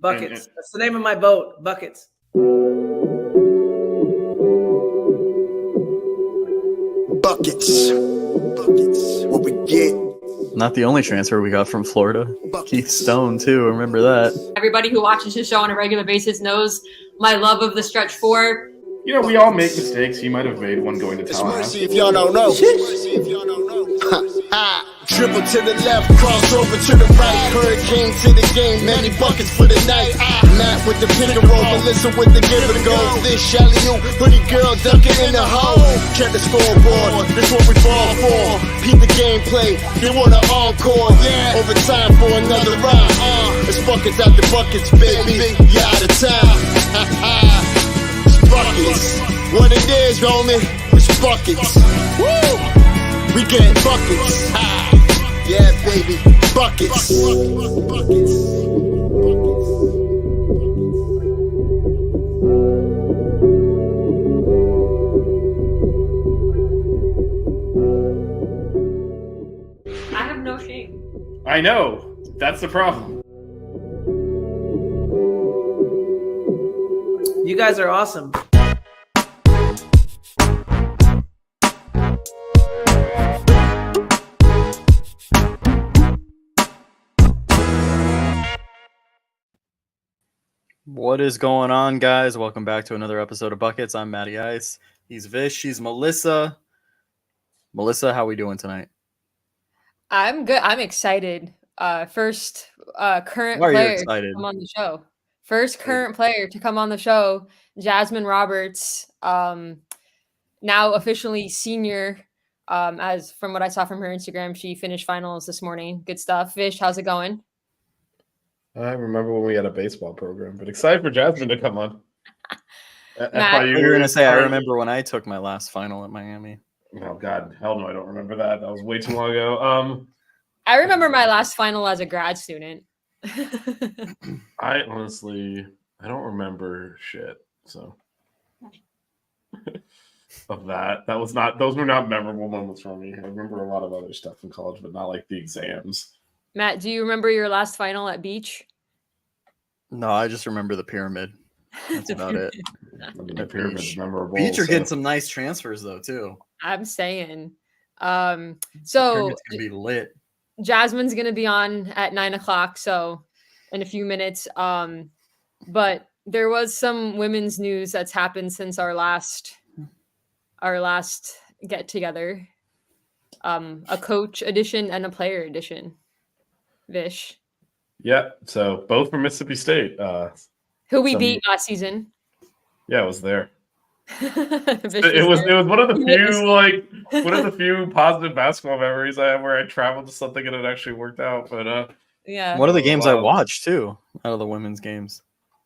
Buckets. That's the name of my boat. Buckets. Buckets. What we get. Not the only transfer we got from Florida. Keith Stone, too. Remember that. Everybody who watches his show on a regular basis knows my love of the stretch four. You know, we all make mistakes. He might have made one going to Tallahassee. Mercy if y'all don't know. Dribble to the left, cross over to the right. Hurricane to the game, many buckets for the night. Matt with the pick and roll, Melissa with the give it a go. This Shelly, you pretty girl dunking in the hole. Check the scoreboard, this what we fall for. Peep the gameplay, they want an encore. Yeah, overtime for another round. It's buckets after buckets, baby. You out of time. It's buckets. What it is, homie, it's buckets. Woo! We getting buckets. Yeah, baby, buckets. I have no shame. I know. That's the problem. You guys are awesome. What is going on, guys? Welcome back to another episode of Buckets. I'm Matty Ice. He's Vish. She's Melissa. Melissa, how we doing tonight? I'm good. I'm excited. First current Why are you player excited? to come on the show. First current player to come on the show, Jasmyne Roberts. Now officially senior. As from what I saw from her Instagram, she finished finals this morning. Good stuff. Vish, how's it going? I remember when we had a baseball program, but excited for Jasmyne to come on. Matt, You were going to say, I remember when I took my last final at Miami. Oh, God. Hell no, I don't remember that. That was way too long ago. I remember my last final as a grad student. I honestly, I don't remember shit. So, of that. Those were not memorable moments for me. I remember a lot of other stuff in college, but not like the exams. Matt, do you remember your last final at Beach? No, I just remember the pyramid. That's about it. The pyramid's memorable. Beach are getting some nice transfers, though, too. I'm saying. The So pyramid's going to be lit. Jasmine's going to be on at 9:00, so in a few minutes. But there was some women's news that's happened since our last get together. A coach edition and a player edition. Vish. Yeah, so both from Mississippi State. Who we beat last season. Yeah, I was there. Vish It was one of the Yes. one of the few positive basketball memories I have where I traveled to something and it actually worked out. But Yeah. One of the games I watched, too, out of the women's games.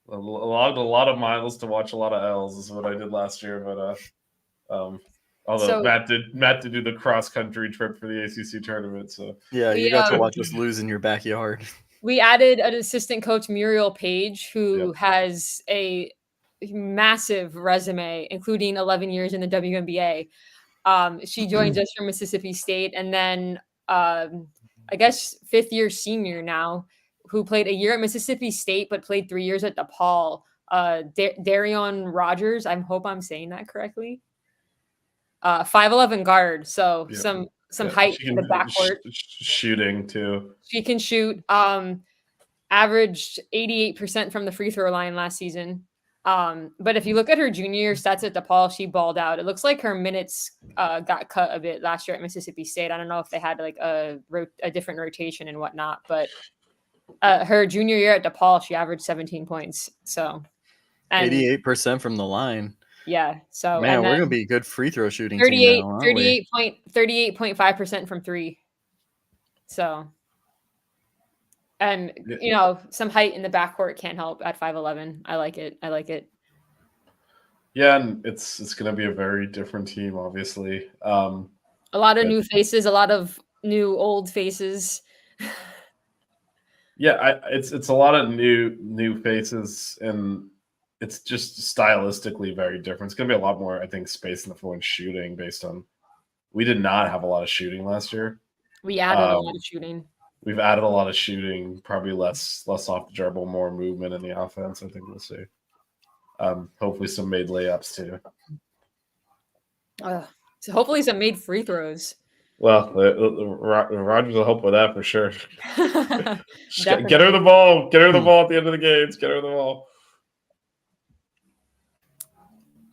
a lot of miles to watch a lot of L's is what I did last year. But although So- Matt did do the cross country trip for the ACC tournament, so Yeah, you We, got to watch us lose in your backyard. We added an assistant coach, Muriel Page, who has a massive resume, including 11 years in the WNBA. She joins us from Mississippi State, and then I guess fifth-year senior now, who played a year at Mississippi State but played 3 years at DePaul. Darion Rogers, I hope I'm saying that correctly. 5'11" guard, so some height in the backcourt. Shooting too. She can shoot. Averaged 88% from the free throw line last season. But if you look at her junior year stats at DePaul, she balled out. It looks like her minutes got cut a bit last year at Mississippi State. I don't know if they had like a different rotation and whatnot, but her junior year at DePaul, she averaged 17 points. So, and 88% from the line. yeah. So Man, and we're then going to be a good free throw shooting team now, aren't we? 38.5% from three. So And some height in the backcourt can't help at 5'11". I like it. Yeah, and it's going to be a very different team, obviously. A lot of but- new faces, a lot of new old faces. Yeah, it's a lot of new faces, and it's just stylistically very different. It's going to be a lot more, I think, space in the floor and shooting based on. We did not have a lot of shooting last year. We added a lot of shooting. We've added a lot of shooting, probably less off the dribble, more movement in the offense. I think we'll see. Hopefully, some made layups too. So hopefully, some made free throws. Well, Rogers will help with that for sure. Definitely. Get her the ball. Get her the ball at the end of the games. Get her the ball.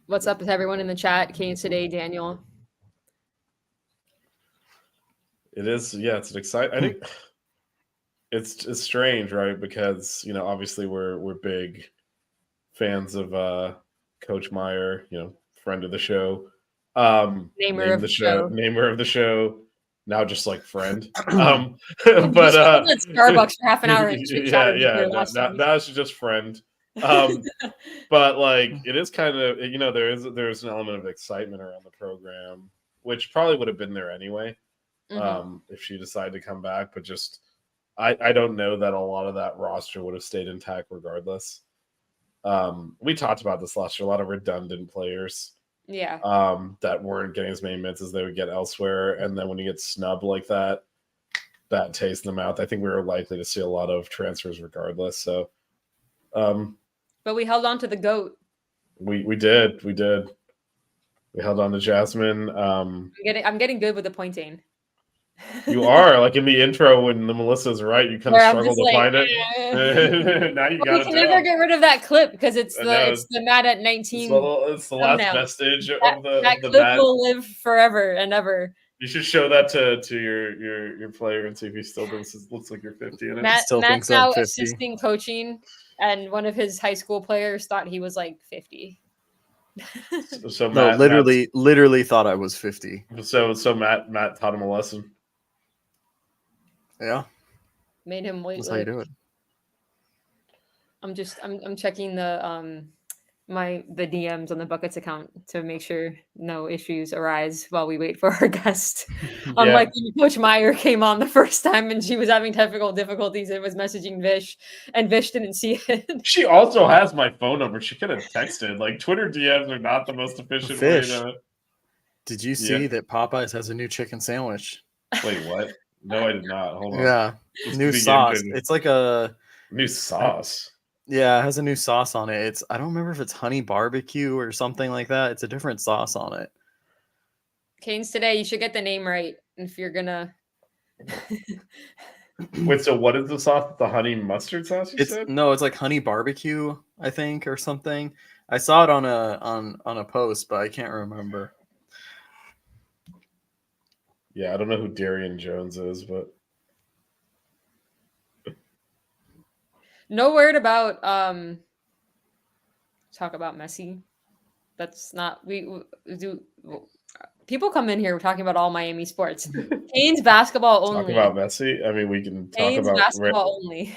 What's up with everyone in the chat? Kane today, Daniel. It is, yeah. It's an exciting. I think it's strange, right? Because obviously we're big fans of Coach Meyer. Friend of the show. Namer of the show. Now just like friend. But at Starbucks for half an hour. Now she's just friend. But like it is kind of there's an element of excitement around the program, which probably would have been there anyway. If she decided to come back, but just I don't know that a lot of that roster would have stayed intact regardless. We talked about this last year, a lot of redundant players. Yeah. That weren't getting as many minutes as they would get elsewhere. And then when you get snubbed like that taste in the mouth, I think we were likely to see a lot of transfers regardless. So but we held on to the GOAT. We did. We held on to Jasmyne. I'm getting good with the pointing. You are, like in the intro when the Melissa's right, you kind of struggle to find it. Now you got it. We can never get rid of that clip because it's the Mad at 19. It's the last vestige of that the clip Mad. will live forever and ever. You should show that to your player and see if he still thinks it looks like you're 50 in it. Matt's now assisting coaching, and one of his high school players thought he was like 50. So Matt, literally thought I was 50. So Matt taught him a lesson. Yeah. Made him wait. That's how you do it. I'm checking the DMs on the Buckets account to make sure no issues arise while we wait for our guest. Unlike when Coach Meyer came on the first time and she was having technical difficulties and was messaging Vish, and Vish didn't see it. She also has my phone number. She could have texted. Like Twitter DMs are not the most efficient way to. Did you see that Popeyes has a new chicken sandwich? Wait, what? No, I did not. Hold on. Yeah, new sauce. It's like a new sauce. Yeah, it has a new sauce on it. I don't remember if it's honey barbecue or something like that. It's a different sauce on it. Canes today, you should get the name right if you're gonna. Wait, so what is the sauce? The honey mustard sauce? You said? No, it's like honey barbecue, I think, or something. I saw it on a post, but I can't remember. Yeah, I don't know who Darian Jones is, but no word about talk about Messi. That's not we do. People come in here talking about all Miami sports. Canes basketball only. Talk about Messi. I mean, we can talk Canes about basketball only.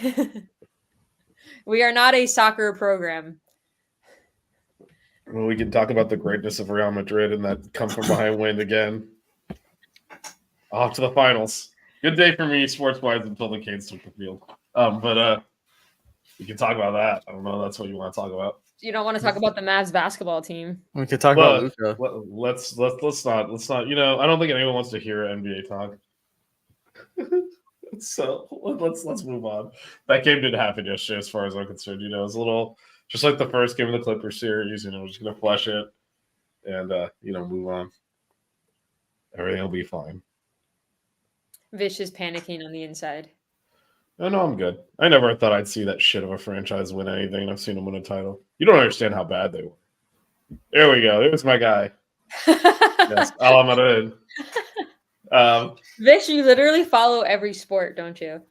We are not a soccer program. Well, we can talk about the greatness of Real Madrid and that come from behind win again. Off to the finals. Good day for me, sports-wise, until the Canes took the field. But we can talk about that. I don't know. That's what you want to talk about. You don't want to talk about the Mavs basketball team. We could talk about Luka. Let's not. I don't think anyone wants to hear NBA talk. So let's move on. That game didn't happen yesterday, as far as I'm concerned. It was a little just like the first game of the Clippers series. We're just gonna flush it and move on. Everything will be fine. Vish is panicking on the inside. No, I'm good. I never thought I'd see that shit of a franchise win anything, and I've seen them win a title. You don't understand how bad they were. There we go. There's my guy. Yes, Alamadrid. Vish, you literally follow every sport, don't you?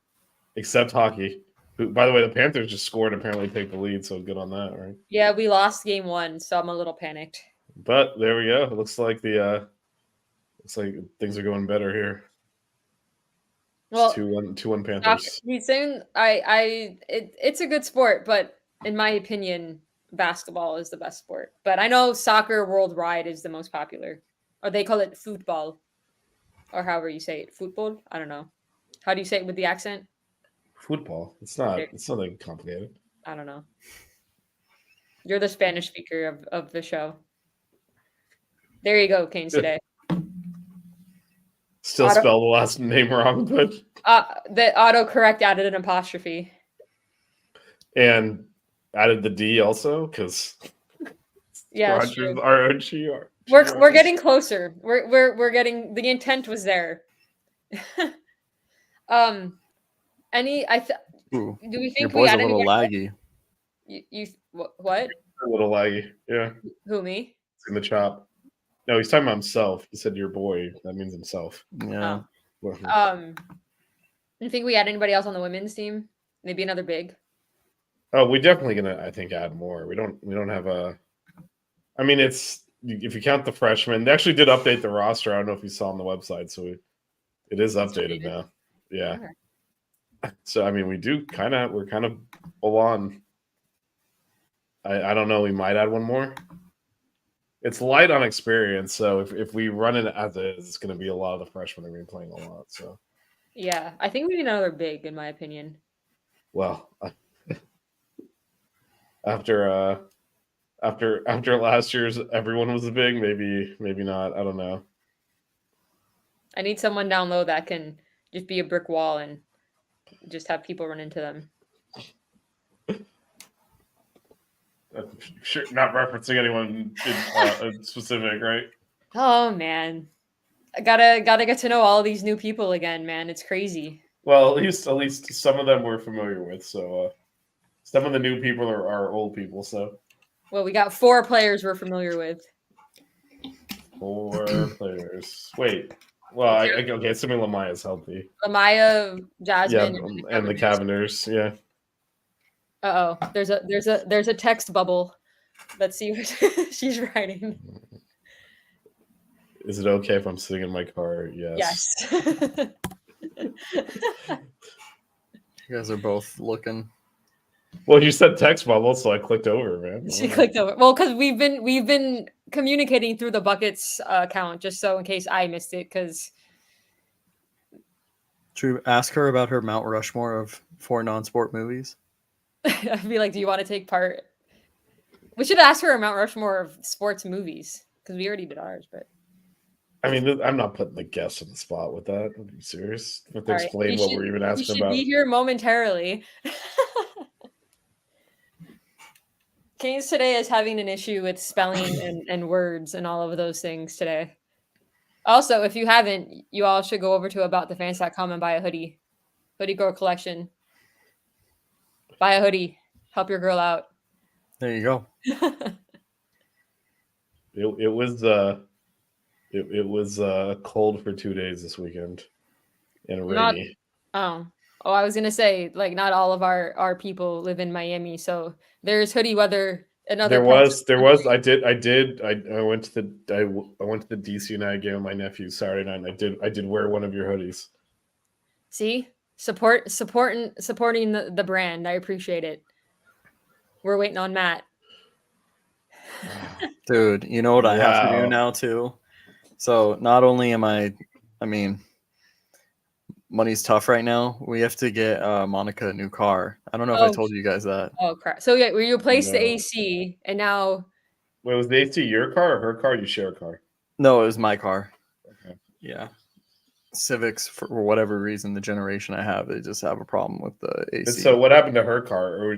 Except hockey. By the way, the Panthers just scored and apparently take the lead, so good on that, right? Yeah, we lost game 1, so I'm a little panicked. But there we go. It looks like things are going better here. Well, 2-1 Panthers. he's saying it's a good sport, but in my opinion, basketball is the best sport. But I know soccer worldwide is the most popular, or they call it football, or however you say it, football. I don't know. How do you say it with the accent? Football. It's nothing complicated. I don't know. You're the Spanish speaker of the show. There you go, Kane today. Still spell the last name wrong, but the autocorrect added an apostrophe. And added the D also, because Rogers R-O-G-R. We're getting closer. We're getting, the intent was there. Do we think your boy's a little laggy? laggy. You what? A little laggy, yeah. Who, me? It's in the chop. No, he's talking about himself. He said your boy. That means himself. Yeah. You think we had anybody else on the women's team? Maybe another big. Oh, we're definitely gonna, I think, add more. We don't have a. I mean, it's, if you count the freshmen, they actually did update the roster. I don't know if you saw on the website, so it is updated now. Yeah. Okay. So I mean, we're kind of full on. I don't know. We might add one more. It's light on experience, so if we run it as is, it's going to be a lot of the freshmen are going to be playing a lot. So yeah, I think we need another big, in my opinion. Well, after last year's, everyone was a big. Maybe not. I don't know. I need someone down low that can just be a brick wall and just have people run into them. Sure, not referencing anyone in specific, right? Oh man, I gotta get to know all these new people again, man. It's crazy. Well, at least some of them we're familiar with. So some of the new people are old people. So well, we got 4 players we're familiar with. 4 players. Wait. Well, okay. Assuming Lamaya is healthy. Lamaya, Jasmine, and the Cavenders. Yeah. Uh-oh, there's a text bubble. Let's see what she's writing. Is it okay if I'm sitting in my car? Yes. Yes. You guys are both looking. Well, you said text bubble, so I clicked over, man. She clicked over. Well, because we've been communicating through the Buckets account, just so in case I missed it. Because should we ask her about her Mount Rushmore of 4 non-sport movies? I'd be like, do you want to take part? We should ask her a Mount Rushmore of sports movies because we already did ours. But I mean, I'm not putting the guests on the spot with that. Are you serious? I have to explain what we're even asking about. Be here momentarily. Keynes today is having an issue with spelling and words and all of those things today. Also, if you haven't, you all should go over to aboutthefans.com and buy a hoodie. Hoodie Girl collection. Buy a hoodie. Help your girl out. There you go. It was cold for 2 days this weekend and rainy. I was gonna say, like, not all of our people live in Miami, so there's hoodie weather. There was. I went to the DC United game with my nephew Saturday night, and I did wear one of your hoodies. See, supporting the brand. I appreciate it. We're waiting on Matt. Dude, you know what I have to do now too? So not only I mean, money's tough right now. We have to get Monica a new car. I don't know if I told you guys that. Oh crap! So yeah, we replaced the AC, and now. Wait, was the AC your car or her car? You share a car? No, it was my car. Okay. Yeah. Civics, for whatever reason, the generation I have, they just have a problem with the AC. And so what happened to her car? Or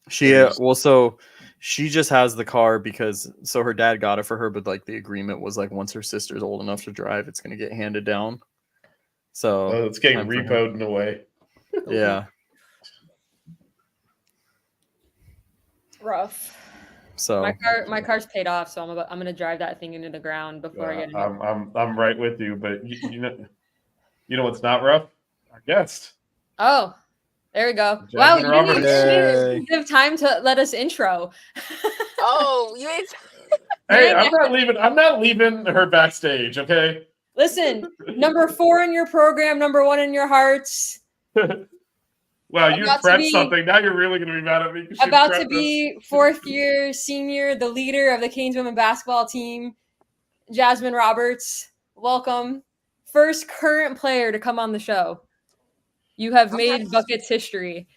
so she just has the car because her dad got it for her, but like the agreement was like once her sister's old enough to drive, it's gonna get handed down. So it's getting repoed in a way. Yeah. Rough. So my car's paid off, so I'm gonna drive that thing into the ground before I get it. I'm right with you, but you know what's not rough? Our guest. Oh, there we go. Jasmyne wow, you Roberts. didn't give time to let us intro. Oh, you ain't. Hey, I'm not leaving her backstage, okay? Listen, number 4 in your program, number 1 in your hearts. Wow, you prepped something. Now you're really going to be mad at me. About to be 4th year senior, the leader of the Canes women basketball team, Jasmyne Roberts. Welcome. First current player to come on the show. You have made Buckets history.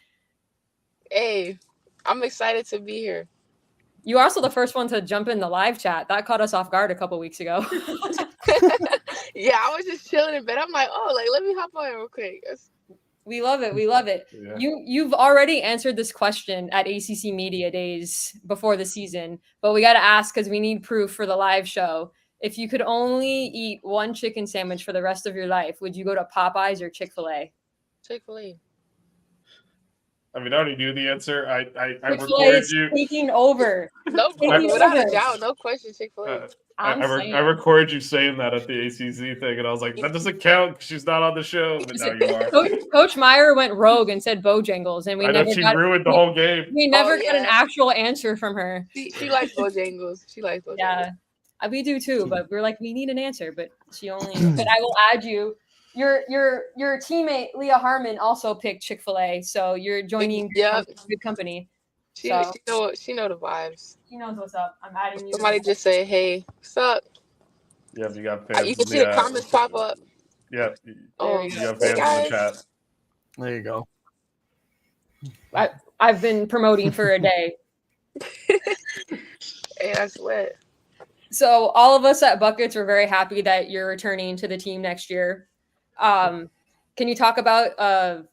Hey, I'm excited to be here. You are also the first one to jump in the live chat. That caught us off guard a couple weeks ago. Yeah, I was just chilling in bed. I'm like, let me hop on real quick. We love it. We love it. Yeah. You've already answered this question at ACC Media Days before the season, but we got to ask because we need proof for the live show. If you could only eat one chicken sandwich for the rest of your life, would you go to Popeyes or Chick-fil-A? Chick-fil-A. I mean, I already knew the answer. I recorded you. Taking over. No, without a doubt, no question. Chick-fil-A. I recorded you saying that at the ACC thing, and I was like, that doesn't count because she's not on the show. But now you are. Coach Meyer went rogue and said Bojangles, and we ruined the whole game. We never got an actual answer from her. She likes Bojangles. She likes Bojangles. Yeah, we do too. But we're like, we need an answer. But she only. But I will add you. Your teammate Leah Harmon also picked Chick-fil-A, so you're joining good company. She know the vibes. She knows what's up. I'm adding you. Somebody just say, "Hey, what's up?" Yeah, you got fans. You can see the comments pop up. Yeah. You got fans in the chat. There you go. I've been promoting for a day. Hey, that's lit. So all of us at Buckets are very happy that you're returning to the team next year. Can you talk about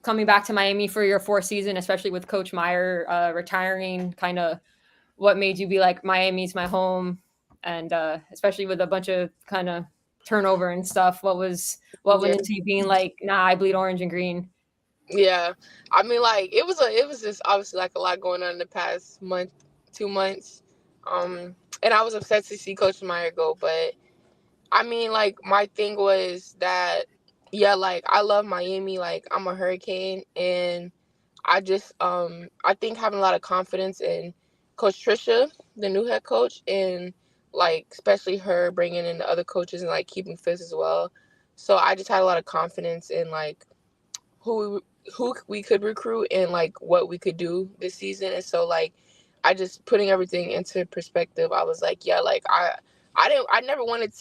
coming back to Miami for your 4th season, especially with Coach Meyer retiring, kind of what made you be like, Miami's my home, and especially with a bunch of kind of turnover and stuff, what went into you being like, nah, I bleed orange and green? Yeah, I mean, like it was just obviously like a lot going on in the past month, 2 months, and I was upset to see Coach Meyer go, but I mean, like my thing was that. Yeah, like I love Miami, like I'm a Hurricane, and I just I think having a lot of confidence in Coach Trisha, the new head coach, and like especially her bringing in the other coaches and like keeping fit as well. So I just had a lot of confidence in like who we could recruit and like what we could do this season. And so like I just putting everything into perspective, I was like, yeah, like I never wanted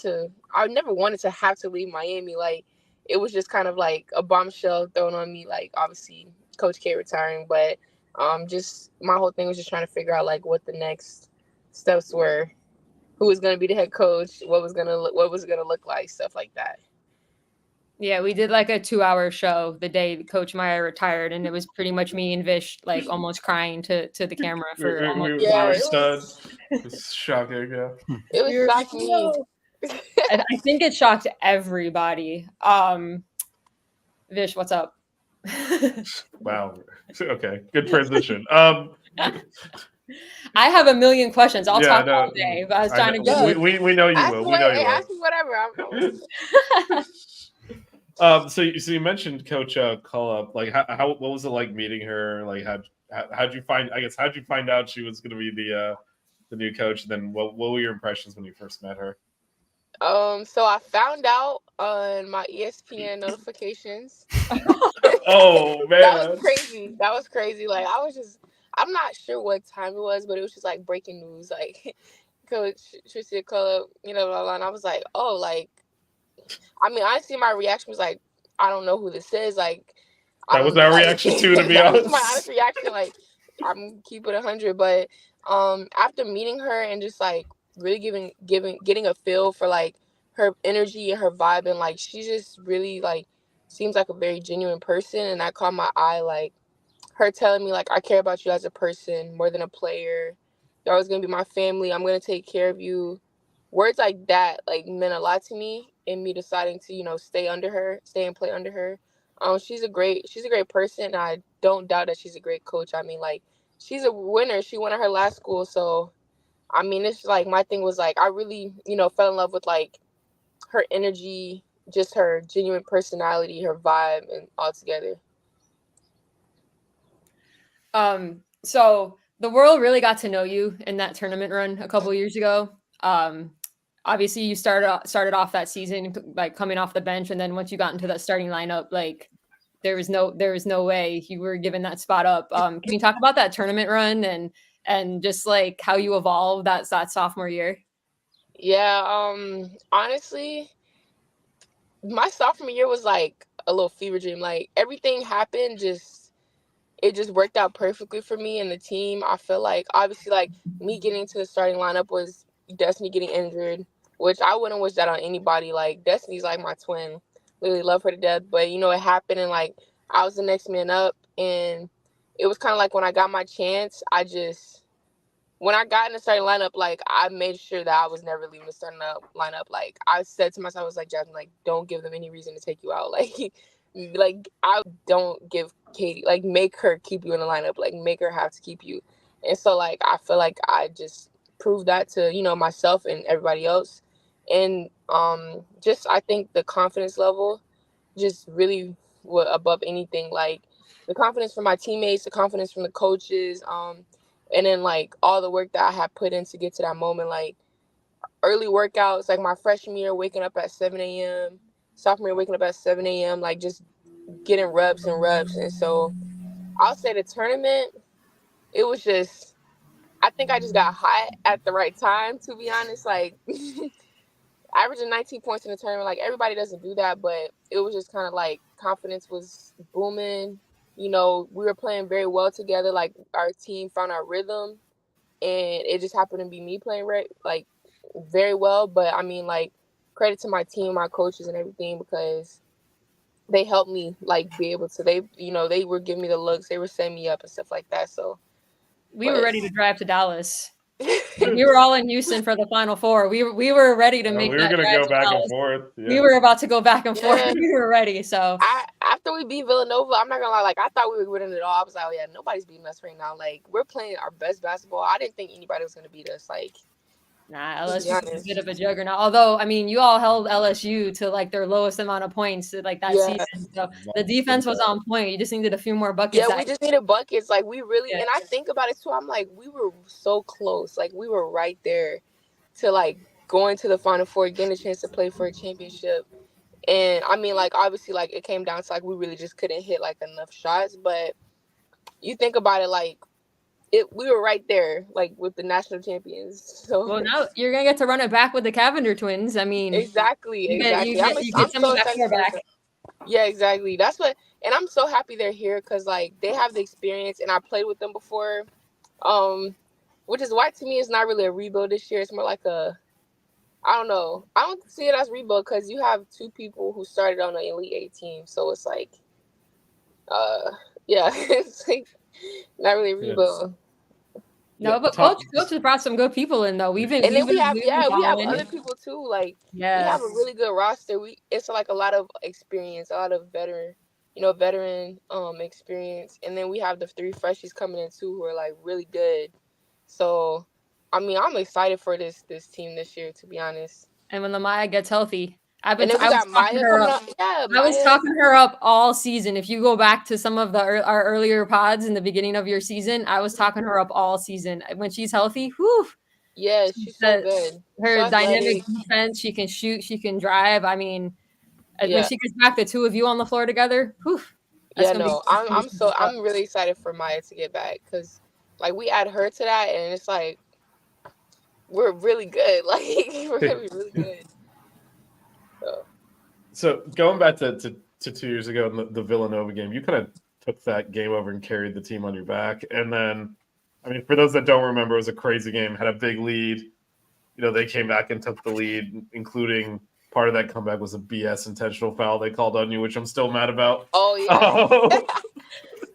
to have to leave Miami. Like it was just kind of like a bombshell thrown on me, like obviously Coach K retiring, but just my whole thing was just trying to figure out like what the next steps were, who was going to be the head coach, what was going to look like, stuff like that. Yeah, we did like a 2-hour show the day Coach Meyer retired, and it was pretty much me and Vish like almost crying to the camera for it was shocking. Yeah, it was shocking. I think it shocked everybody. Vish, what's up? Wow. Okay, good transition. I have a million questions. I'll talk all day, but I was trying to get. We know you will. We know you will. Ask me whatever. So you mentioned Coach Cullop. Like, what was it like meeting her? Like, how'd you find? I guess how'd you find out she was going to be the new coach? And then what were your impressions when you first met her? So I found out on my ESPN notifications. Oh man, that was crazy. Like I'm not sure what time it was, but it was just like breaking news. Like Coach Tricia Cullop, blah, blah, blah. And I was like, oh, like, I mean, honestly, my reaction was like, I don't know who this is. Like, that was our reaction too, to be honest. That was my honest reaction. Like, I'm keeping 100. But after meeting her and just like really getting a feel for like her energy and her vibe, and like she just really like seems like a very genuine person, and that caught my eye. Like her telling me like, I care about you as a person more than a player. You're always gonna be my family. I'm gonna take care of you. Words like that like meant a lot to me, and me deciding to stay and play under her. She's a great person. I don't doubt that she's a great coach. I mean, like, she's a winner. She won at her last school. So I mean, it's like my thing was like I really fell in love with like her energy, just her genuine personality, her vibe, and all together. So the world really got to know you in that tournament run a couple years ago. obviously you started off that season like coming off the bench, and then once you got into that starting lineup, like there was no way you were given that spot up. Can you talk about that tournament run and just like how you evolved that sophomore year? Yeah, honestly, my sophomore year was like a little fever dream. Like everything happened, it just worked out perfectly for me and the team. I feel like obviously like me getting to the starting lineup was Destiny getting injured, which I wouldn't wish that on anybody. Like Destiny's like my twin. Literally love her to death. But you know, it happened and like I was the next man up, and it was kind of like when I got my chance, when I got in the starting lineup, like I made sure that I was never leaving the starting lineup. Like I said to myself, I was like, Jasmine, like don't give them any reason to take you out. Like I don't give Katie, like make her keep you in the lineup, like make her have to keep you. And so like I feel like I just proved that to, you know, myself and everybody else. And just I think the confidence level just really was above anything. Like the confidence from my teammates, the confidence from the coaches, and then like all the work that I had put in to get to that moment, like early workouts, like my freshman year waking up at 7 a.m., sophomore year waking up at 7 a.m., like just getting reps and reps. And so I'll say the tournament, it was just, I think I just got hot at the right time, to be honest. Like averaging 19 points in the tournament, like everybody doesn't do that, but it was just kind of like confidence was booming. You know, we were playing very well together. Like our team found our rhythm, and it just happened to be me playing like very well. But I mean, like credit to my team, my coaches, and everything, because they helped me like be able to. They were giving me the looks, they were setting me up and stuff like that. So we were ready to drive to Dallas. We were all in Houston for the Final Four. We were ready to make. We were going to go back and forth. Yeah. We were about to go back and forth. We were ready. So after we beat Villanova, I'm not gonna lie. Like I thought we were winning it all. I was like, oh yeah, nobody's beating us right now. Like we're playing our best basketball. I didn't think anybody was gonna beat us. Like. Nah, LSU is a bit of a juggernaut. Although, I mean, you all held LSU to like their lowest amount of points like that season. So the defense was on point. You just needed a few more buckets. Yeah, we just needed buckets. Like we really, and I think about it too. I'm like, we were so close. Like we were right there to like going to the Final Four, getting a chance to play for a championship. And I mean, like obviously, like it came down to like we really just couldn't hit like enough shots. But you think about it, like. We were right there, like with the national champions. So well, now you're gonna get to run it back with the Cavender twins. I mean, exactly. You get some of that back. Yeah, exactly. That's what, and I'm so happy they're here because like they have the experience, and I played with them before, which is why to me it's not really a rebuild this year. It's more like I don't know. I don't see it as rebuild because you have two people who started on the Elite 8 team, so it's like, yeah, it's like. Not really rebuild. No, but coach has brought some good people in though. We have other people too. Like we have a really good roster. It's like a lot of experience, a lot of veteran experience, and then we have the 3 freshies coming in too who are like really good. So, I mean, I'm excited for this team this year, to be honest. And when Lamaya gets healthy. I was talking her up all season. If you go back to some of our earlier pods in the beginning of your season, I was talking her up all season. When she's healthy, whew. Yeah, she's so good. Her dynamic defense, she can shoot, she can drive. I mean, when she gets back, the two of you on the floor together, whew. I'm really excited for Maya to get back because, like, we add her to that, and it's like we're really good. Like, we're gonna be really good. So going back to 2 years ago in the Villanova game, you kind of took that game over and carried the team on your back. And then, I mean, for those that don't remember, it was a crazy game, had a big lead. You know, they came back and took the lead, including part of that comeback was a BS intentional foul they called on you, which I'm still mad about. Oh, yeah.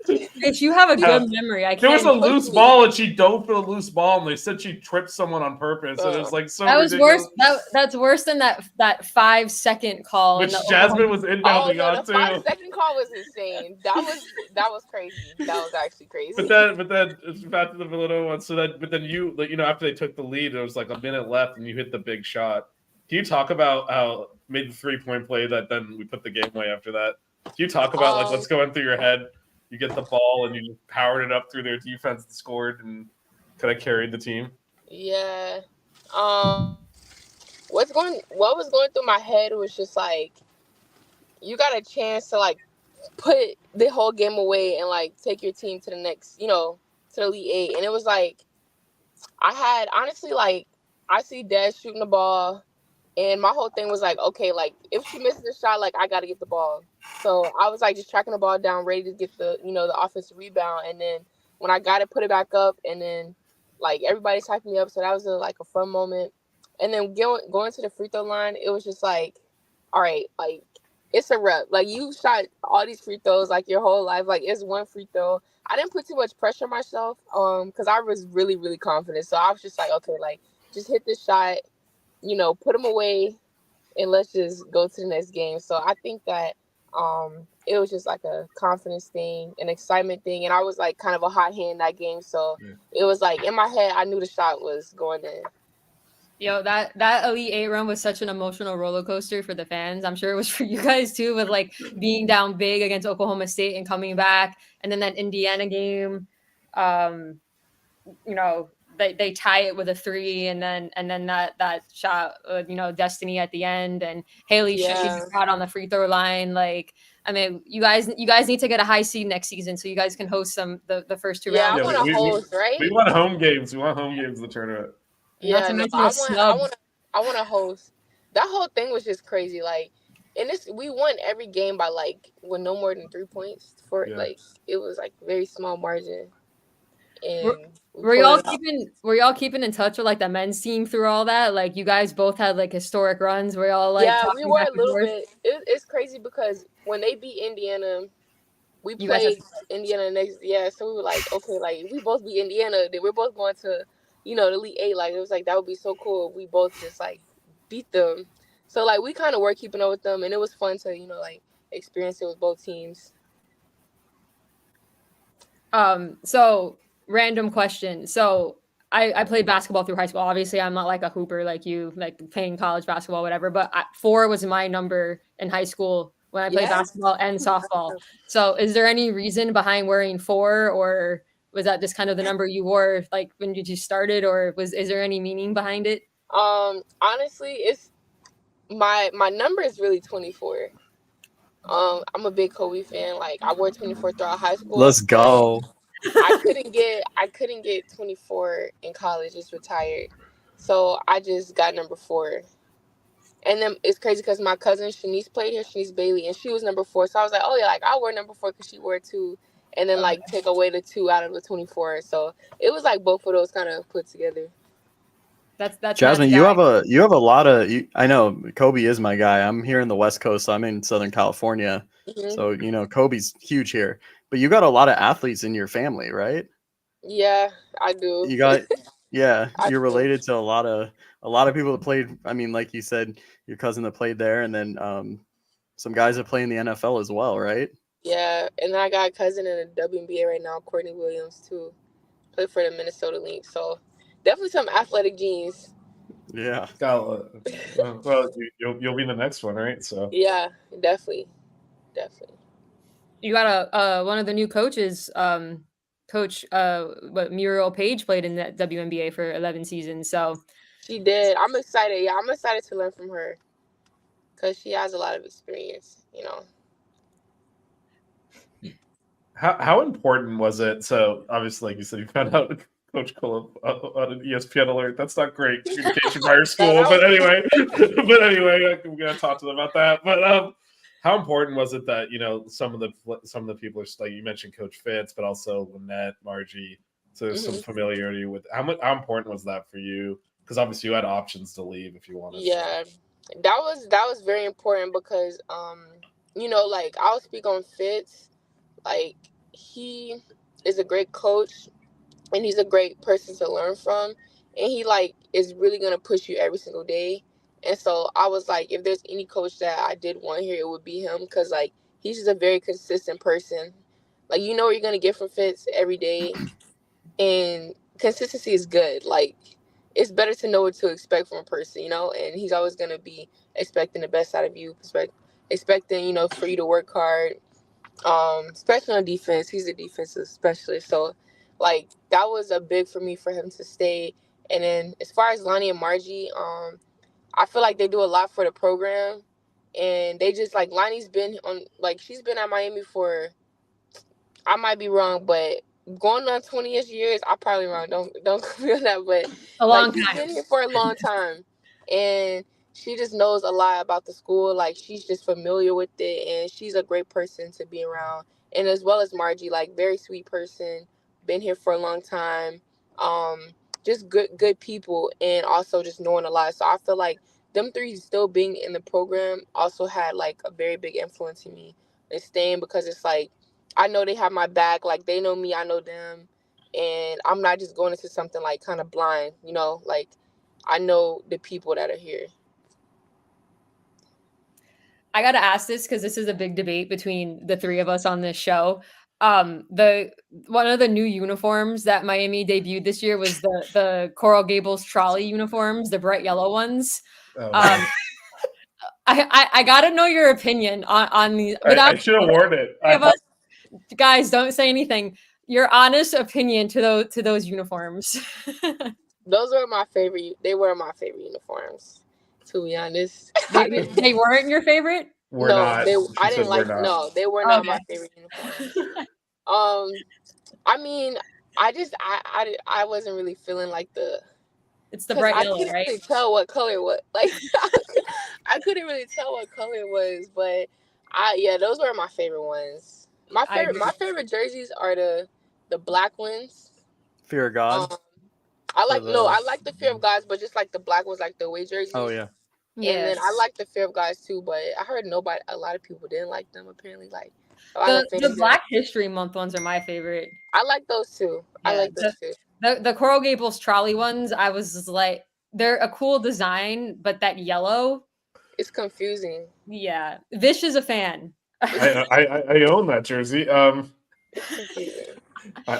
Bitch, you have a good memory. There was a loose ball, and she dove for the loose ball, and they said she tripped someone on purpose, and it was like so. That was ridiculous. worse. That's worse than that 5-second call, which Jasmine was inbounding on too. 5-second call was insane. That was crazy. That was actually crazy. But then it's back to the Villanova one. So but then you after they took the lead, there was like a minute left, and you hit the big shot. Can you talk about how made the 3-point play that then we put the game away after that? Can you talk about like what's going through your head? You get the ball and you just powered it up through their defense and scored and kind of carried the team. Yeah. what was going through my head was just like, you got a chance to like put the whole game away and like take your team to the next, to the Elite Eight. And it was like, I had honestly, like, I see Des shooting the ball, and my whole thing was like, okay, like if she misses the shot, like I got to get the ball. So I was like just tracking the ball down, ready to get the the offensive rebound. And then when I got it, put it back up, and then like everybody's hyping me up. So that was like a fun moment. And then going to the free throw line, it was just like, all right, like it's a rep. Like you shot all these free throws like your whole life. Like it's one free throw. I didn't put too much pressure on myself, because I was really, really confident. So I was just like, okay, like just hit this shot, put them away, and let's just go to the next game. So I think that it was just like a confidence thing, an excitement thing, and I was like kind of a hot hand that game. So it was like in my head, I knew the shot was going in. Yo, that Elite Eight run was such an emotional roller coaster for the fans. I'm sure it was for you guys too, with like being down big against Oklahoma State and coming back, and then that Indiana game. They tie it with a 3, and then that shot, Destiny at the end, and Haley shooting out on the free throw line. Like, I mean, you guys need to get a high seed next season so you guys can host the first 2 rounds. Yeah, I want to host, right? We want home games. We want home games in the tournament. Yeah, I want to host. That whole thing was just crazy. Like, and we won every game by like with no more than 3 points. Like it was like very small margin. And were y'all keeping in touch with like the men's team through all that? Like you guys both had like historic runs. Were y'all like we were a little bit. It's crazy because when they beat Indiana, we played Indiana next. Yeah, so we were like, okay, like we both beat Indiana, then we're both going to, the Elite Eight. Like it was like that would be so cool if we both just like beat them. So like we kind of were keeping up with them, and it was fun to like experience it with both teams. So random question. So I played basketball through high school. Obviously, I'm not like a hooper like you, like playing college basketball, whatever. But 4 was my number in high school when I played basketball and softball. So is there any reason behind wearing 4, or was that just kind of the number you wore like when you started, or is there any meaning behind it? Honestly, it's my number is really 24. I'm a big Kobe fan. Like I wore 24 throughout high school. Let's go. I couldn't get 24 in college. Just retired, so I just got number 4. And then it's crazy because my cousin Shanice played here, Shanice Bailey, and she was number 4. So I was like, oh yeah, like I'll wear number 4 because she wore 2, and then like take away the 2 out of the 24. So it was like both of those kind of put together. That's Jasmine. You have a lot of. I know Kobe is my guy. I'm here in the West Coast. So I'm in Southern California, so Kobe's huge here. But you got a lot of athletes in your family, right? Yeah, I do. You got, you're related to a lot of people that played. I mean, like you said, your cousin that played there, and then some guys that play in the NFL as well, right? Yeah, and then I got a cousin in the WNBA right now, Courtney Williams, too. Play for the Minnesota Lynx, so definitely some athletic genes. Yeah. Well, you'll be the next one, right? So yeah, definitely. You got one of the new coaches, Coach Muriel Page played in the WNBA for 11 seasons. So she did. I'm excited. Yeah, I'm excited to learn from her because she has a lot of experience. How important was it? So obviously, like you said, you found out Coach Cole on an ESPN alert. That's not great communication by your school, but anyway, we're gonna talk to them about that. But how important was it that some of the people are like you mentioned Coach Fitz, but also Lynette, Margie, so there's some familiarity with how important was that for you? Because obviously you had options to leave if you wanted. Yeah, that was very important because like I'll speak on Fitz, like he is a great coach and he's a great person to learn from, and he like is really gonna push you every single day. And so I was like, if there's any coach that I did want here, it would be him because, like, he's just a very consistent person. Like, what you're going to get from Fitz every day. And consistency is good. Like, it's better to know what to expect from a person, and he's always going to be expecting the best out of you, expecting, for you to work hard, especially on defense. He's a defensive specialist. So, like, that was a big for me for him to stay. And then as far as Lonnie and Margie, I feel like they do a lot for the program, and they just like Lonnie's been on like she's been at Miami for, I might be wrong, but going on 20-ish years, I'm probably wrong. Don't feel that, but A like long she's time. been here for a long time, and she just knows a lot about the school. Like she's just familiar with it, and she's a great person to be around. And as well as Margie, like very sweet person, been here for a long time. Um, just good people, and also just knowing a lot. So I feel like them three still being in the program also had like a very big influence in me and staying, because it's like I know they have my back. Like they know me, I know them, and I'm not just going into something like kind of blind. Like I know the people that are here. I got to ask this because this is a big debate between the three of us on this show. The one of the new uniforms that Miami debuted this year was the Coral Gables trolley uniforms, the bright yellow ones. Oh, Um, I got to know your opinion on these. I should have worn it. Guys, don't say anything. Your honest opinion to those uniforms. Those were my favorite. They were my favorite uniforms, to be honest. They weren't your favorite? We're No, not. I didn't like. No, they were not my favorite uniforms. I mean, I wasn't really feeling like It's the bright yellow, I couldn't right? really tell what color what like I couldn't really tell what color it was, but those were my favorite ones. My favorite jerseys are the black ones. Fear of God. I like the Fear of Gods, but just like the black ones, like the away jerseys. Oh yeah. And then I like the Fear of Gods too, but I heard a lot of people didn't like them. Apparently, like the Black History Month ones are my favorite. I like those too. Yeah, I like those too. The Coral Gables trolley ones, I was just like, they're a cool design, but that yellow, it's confusing. Yeah, Vish is a fan. I own that jersey.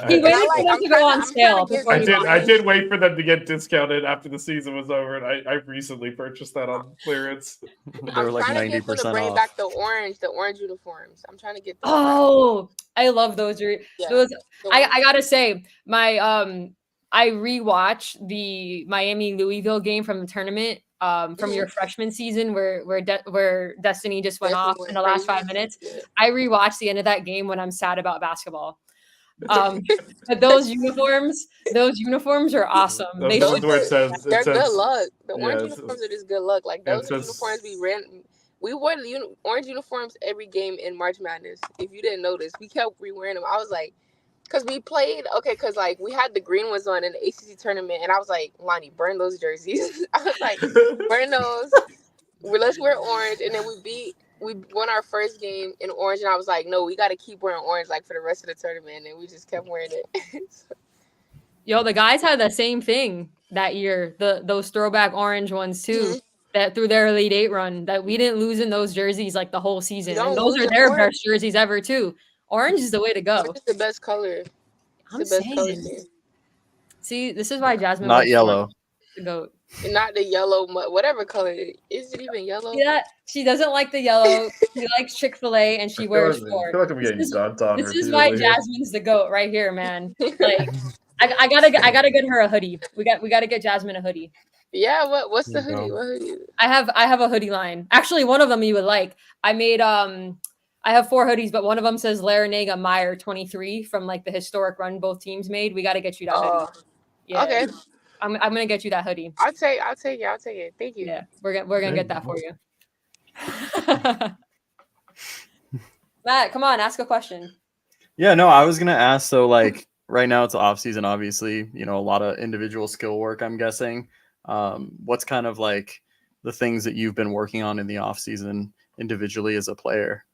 He waited for them to go on sale. I did wait for them to get discounted after the season was over, and I recently purchased that on clearance. They were like 90% off. Bring back the orange uniforms. I'm trying to get those. Oh, I love those. I gotta say, my I rewatched the Miami Louisville game from the tournament from your freshman season where Destiny just went off in the last 5 minutes. I rewatched the end of that game when I'm sad about basketball. But those uniforms are awesome. They're good luck. The orange uniforms are just good luck. Like those uniforms we wore the orange uniforms every game in March Madness. If you didn't notice, we kept re-wearing them. I was like, because we played, because like we had the green ones on in the ACC tournament, and I was like, Lonnie, burn those jerseys. I was like, burn those. Let's wear orange, and then we won our first game in orange, and I was like, no, we got to keep wearing orange like for the rest of the tournament, and we just kept wearing it. Yo, the guys had the same thing that year. Those throwback orange ones too. Mm-hmm. That through their Elite Eight run, that we didn't lose in those jerseys like the whole season. And those are their best jerseys ever too. Orange is the way to go. It's the best color. I'm saying. See, this is why Jasmine. Not yellow. The goat. Not the yellow, whatever color. Is it even yellow? Yeah, she doesn't like the yellow. She likes Chick-fil-A and she wears shorts. I feel like I'm getting dunked on. This is why Jasmine's the goat right here, man. Like, I gotta get her a hoodie. We gotta get Jasmine a hoodie. Yeah, what's the hoodie? What hoodie? I have a hoodie line. Actually, one of them you would like. I made I have 4 hoodies, but one of them says Larinaga Meyer 23 from like the historic run both teams made. We got to get you that hoodie. Yeah. Okay. I'm gonna get you that hoodie. I'll take it. Thank you. Yeah, we're gonna get that for you. Matt, come on, ask a question. Yeah, no, I was gonna ask. So like right now it's off season, obviously. A lot of individual skill work. I'm guessing. What's kind of like the things that you've been working on in the off season individually as a player?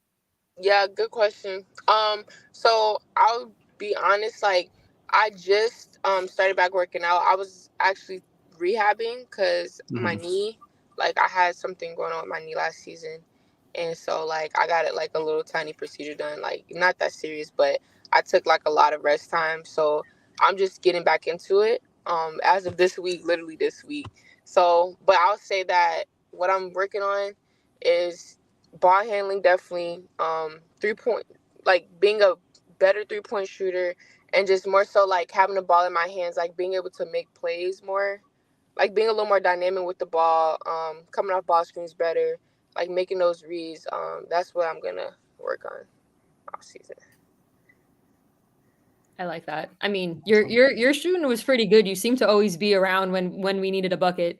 Yeah, good question. So I'll be honest, like I just started back working out. I was actually rehabbing because my knee, like I had something going on with my knee last season. And so like I got it like a little tiny procedure done, like not that serious, but I took like a lot of rest time. So I'm just getting back into it. As of this week, literally this week. So, but I'll say that what I'm working on is ball handling, definitely 3-point, like being a better 3-point shooter, and just more so like having the ball in my hands, like being able to make plays more, like being a little more dynamic with the ball, coming off ball screens better, like making those reads. That's what I'm gonna work on off season. I like that. I mean, your shooting was pretty good. You seem to always be around when we needed a bucket.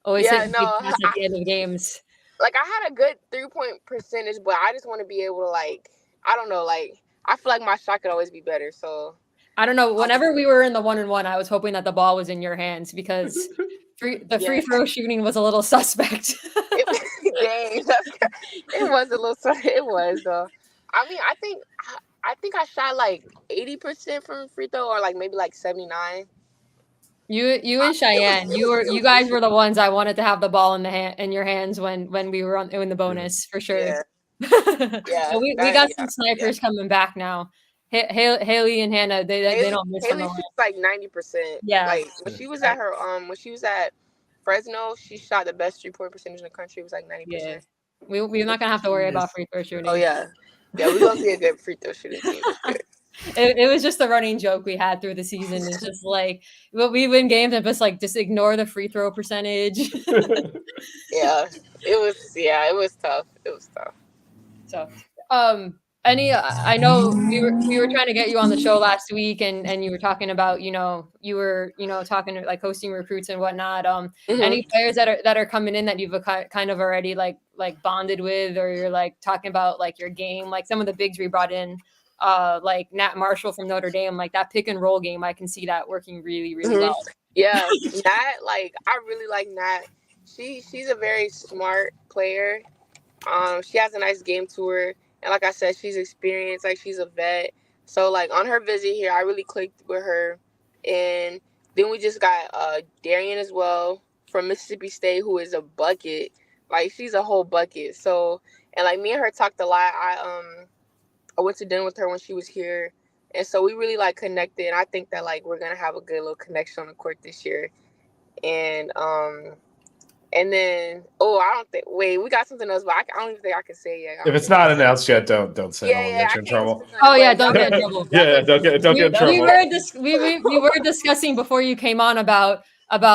Always Yeah, hitting no, big shots at the end of games. like I had a good 3-point percentage, but I just want to be able to like, I don't know, like I feel like my shot could always be better. So I don't know. Whenever we were in the 1-on-1, I was hoping that the ball was in your hands because the free throw shooting was a little suspect. Dang, it was a little. It was though. I mean, I think I shot like 80% from free throw, or like maybe like 79. You and Cheyenne, you guys were the ones I wanted to have the ball in your hands when we were in the bonus for sure. Yeah. So we got some snipers coming back now. Haley and Hannah, they don't miss Haley them. shoots like 90%. Yeah. Like when she was at when she was at Fresno, she shot the best 3-point percentage in the country. It was like 90%. Yeah. We're not gonna have to worry about free throw shooting. Oh yeah. Yeah, we're gonna be a good free throw shooting team. It was just a running joke we had through the season. It's just like we win games and just ignore the free throw percentage. Yeah, it was tough. It was tough. So, I know we were trying to get you on the show last week, and you were talking about you were talking like hosting recruits and whatnot. Any players that are coming in that you've kind of already like bonded with, or you're like talking about like your game, like some of the bigs we brought in. Like Nat Marshall from Notre Dame, like that pick and roll game, I can see that working really, really well. Yeah, Nat, like I really like Nat. She's a very smart player. She has a nice game to her, and like I said, she's experienced. Like she's a vet. So like on her visit here, I really clicked with her, and then we just got Darian as well from Mississippi State, who is a bucket. Like she's a whole bucket. So and like me and her talked a lot. I went to dinner with her when she was here, and so we really like connected. And I think that like we're gonna have a good little connection on the court this year. And then we got something else, but I don't even think I can say it yet. If it's not announced yet, don't say it. I'll get you in trouble. Oh yeah, don't get in trouble. Yeah, don't get in trouble. We were discussing before you came on about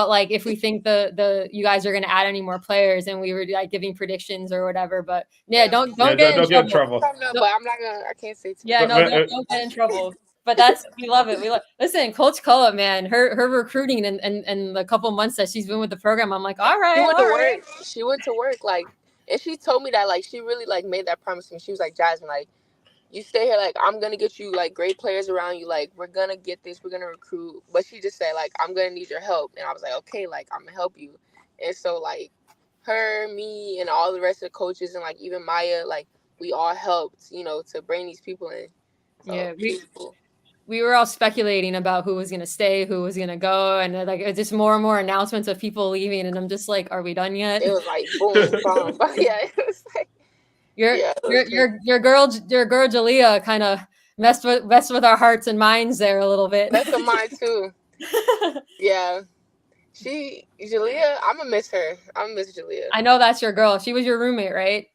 like if we think you guys are going to add any more players, and we were like giving predictions or whatever. But don't get in trouble. No, but I'm not gonna. I can't say too. Yeah, no, don't get in trouble. But we love it. Listen, Coach Cullen, man, her recruiting and the couple months that she's been with the program, I'm like, all right. She went to work, like, and she told me that like she really like made that promise to me. She was like, Jasmine, like, you stay here, like I'm gonna get you like great players around you, like we're gonna get this, we're gonna recruit. But she just said like I'm gonna need your help, and I was like, okay, like I'm gonna help you. And so like her, me, and all the rest of the coaches, and like even Maya, like we all helped, to bring these people in. So, yeah, we were all speculating about who was gonna stay, who was gonna go, and like just more and more announcements of people leaving, and I'm just like, are we done yet? It was like boom, boom. Yeah, it was like. Your girl Jalea kind of messed with our hearts and minds there a little bit. Messed with mine too. Yeah, Jalea, I'm gonna miss her. I'm gonna miss Jalea. I know that's your girl. She was your roommate, right?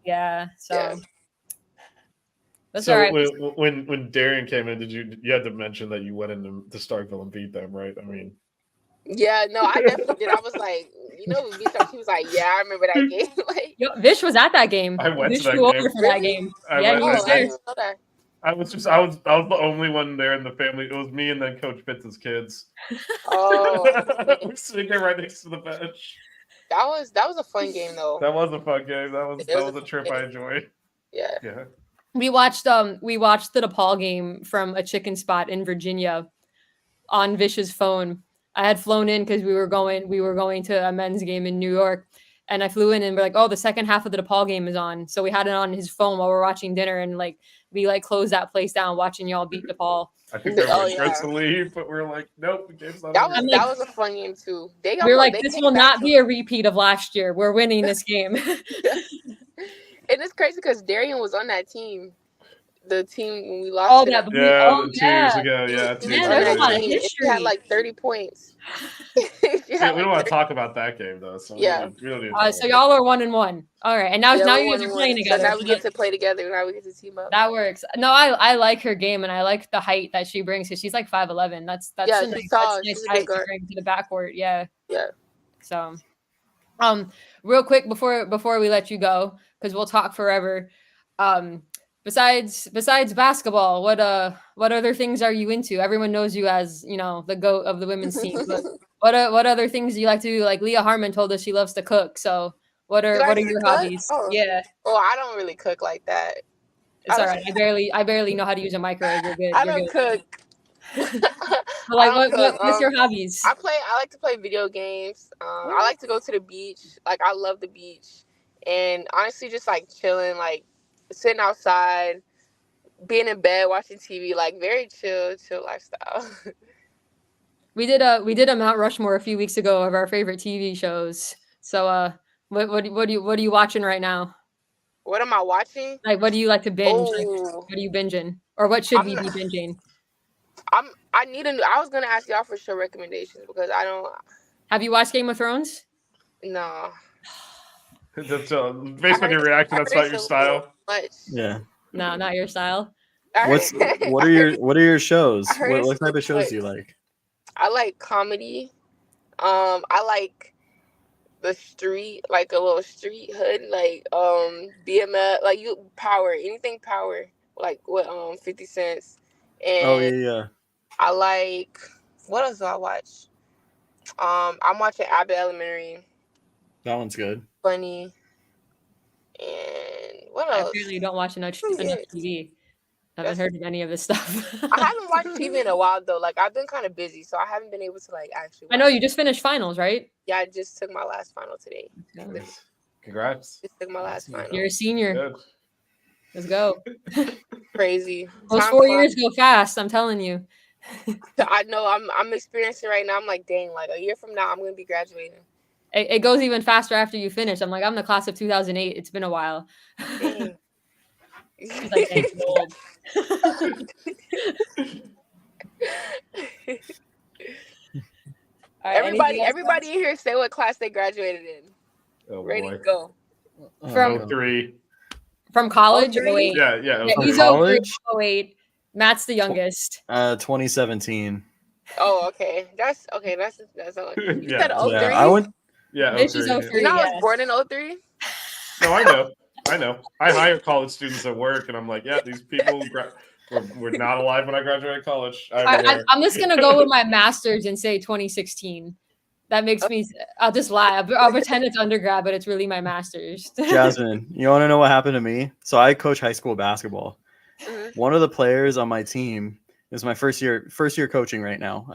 Yeah. So. Yeah. That's so all right. when Darian came in, you had to mention that you went into Starkville and beat them, right? I mean. Yeah, no, I definitely did. I was like, we beat them. She was like, yeah, I remember that game. Like, Vish was at that game. I went Vish to that flew game. over for that game. I was there. I was the only one there in the family. It was me and then Coach Pitts' kids. Oh, we're sitting there right next to the bench. That was a fun game though. That was a fun game. That was a trip I enjoyed. Yeah. Yeah. We watched the DePaul game from a chicken spot in Virginia on Vish's phone. I had flown in because we were going to a men's game in New York, and I flew in and we're like, oh, the second half of the DePaul game is on. So we had it on his phone while we're watching dinner, and like we like closed that place down watching y'all beat DePaul. I think they were supposed to leave, but we were like, nope, the game's not over. That was a fun game too. We're like, this will not be a repeat of last year. We're winning this game. And it's crazy because Darian was on that team. The team when we lost. Oh, to that them. blue. Yeah, Oh, 2 years yeah. ago. Yeah, She 2 was years Man, on there's a that ago. lot of team, and she had history. like 30 points. We don't want to talk about that game though. So Yeah. we don't need to talk So about y'all are 1-1. All right, and now Yeah, now we're you guys are 1-1. playing So together. now we get to play together. Now we get to team up. That works. No, I like her game, and I like the height that she brings because she's like 5'11". That's Yeah, a she's nice, tall. that's nice She's a height big to guard. bring to the backcourt. Yeah. Yeah. So, real quick before we let you go, because we'll talk forever. Besides basketball, what other things are you into? Everyone knows you as, you know, the GOAT of the women's team, but what other things do you like to do? Like Leah Harmon told us she loves to cook. So what are likes to your cook? hobbies? Oh. Yeah. Oh, I don't really cook like that. It's all right. I barely know how to use a microwave. You're good. I You're don't good. cook. But like, what's your hobbies? I like to play video games. I like to go to the beach. Like, I love the beach. And honestly, just like chilling, like sitting outside, being in bed, watching TV, like very chill lifestyle. We did a Mount Rushmore a few weeks ago of our favorite TV shows. So what are you watching right now? What am I watching? Like, what do you like to binge? Like, Oh, what are you binging? Or what should I'm we not- be binging? I was gonna ask y'all for show recommendations because I don't. Have you watched Game of Thrones? No. That's based on your reaction. That's not your style. Much. Yeah. No, not your style. What are your shows? I heard What it's type of shows like- do you like? I like comedy. I like the street, like a little street hood, like BMF, like anything power, like what 50 cents. And Oh yeah. I like, what else do I watch? I'm watching Abbott Elementary, That one's good. funny. And what I else? apparently don't watch enough TV. I haven't That's- heard of any of this stuff. I haven't watched TV in a while though. Like I've been kind of busy, so I haven't been able to like actually. I know watch you just finished finals, right? Yeah, I just took my last final today. Congrats. Just took my last final. You're a senior. Good. Let's go. Crazy. Those Time 4 flies. years go fast. I'm telling you. I know. I'm experiencing right now. I'm like, dang, like a year from now, I'm gonna be graduating. It goes even faster after you finish. I'm like, I'm the class of 2008. It's been a while. Dang. She's like, "Dang, I'm old." All right, anything else, Everybody in here say what class they graduated in. Oh Ready boy. to go. From- 03. from college? 03? 08. Yeah. Yeah, From he's college? 08. Matt's the youngest. 2017. Oh, okay. That's okay. That's all. You Yeah. said 03? Yeah, I went. Yeah. This is 03. 03. You know, I yeah. was born in 03. No, I know. I hire college students at work, and I'm like, yeah, these people were not alive when I graduated college. I'm just gonna go with my master's and say 2016. That makes me. I'll just lie. I'll pretend it's undergrad, but it's really my master's. Jasmine, you want to know what happened to me? So I coach high school basketball. Mhm. One of the players on my team is my first year coaching right now.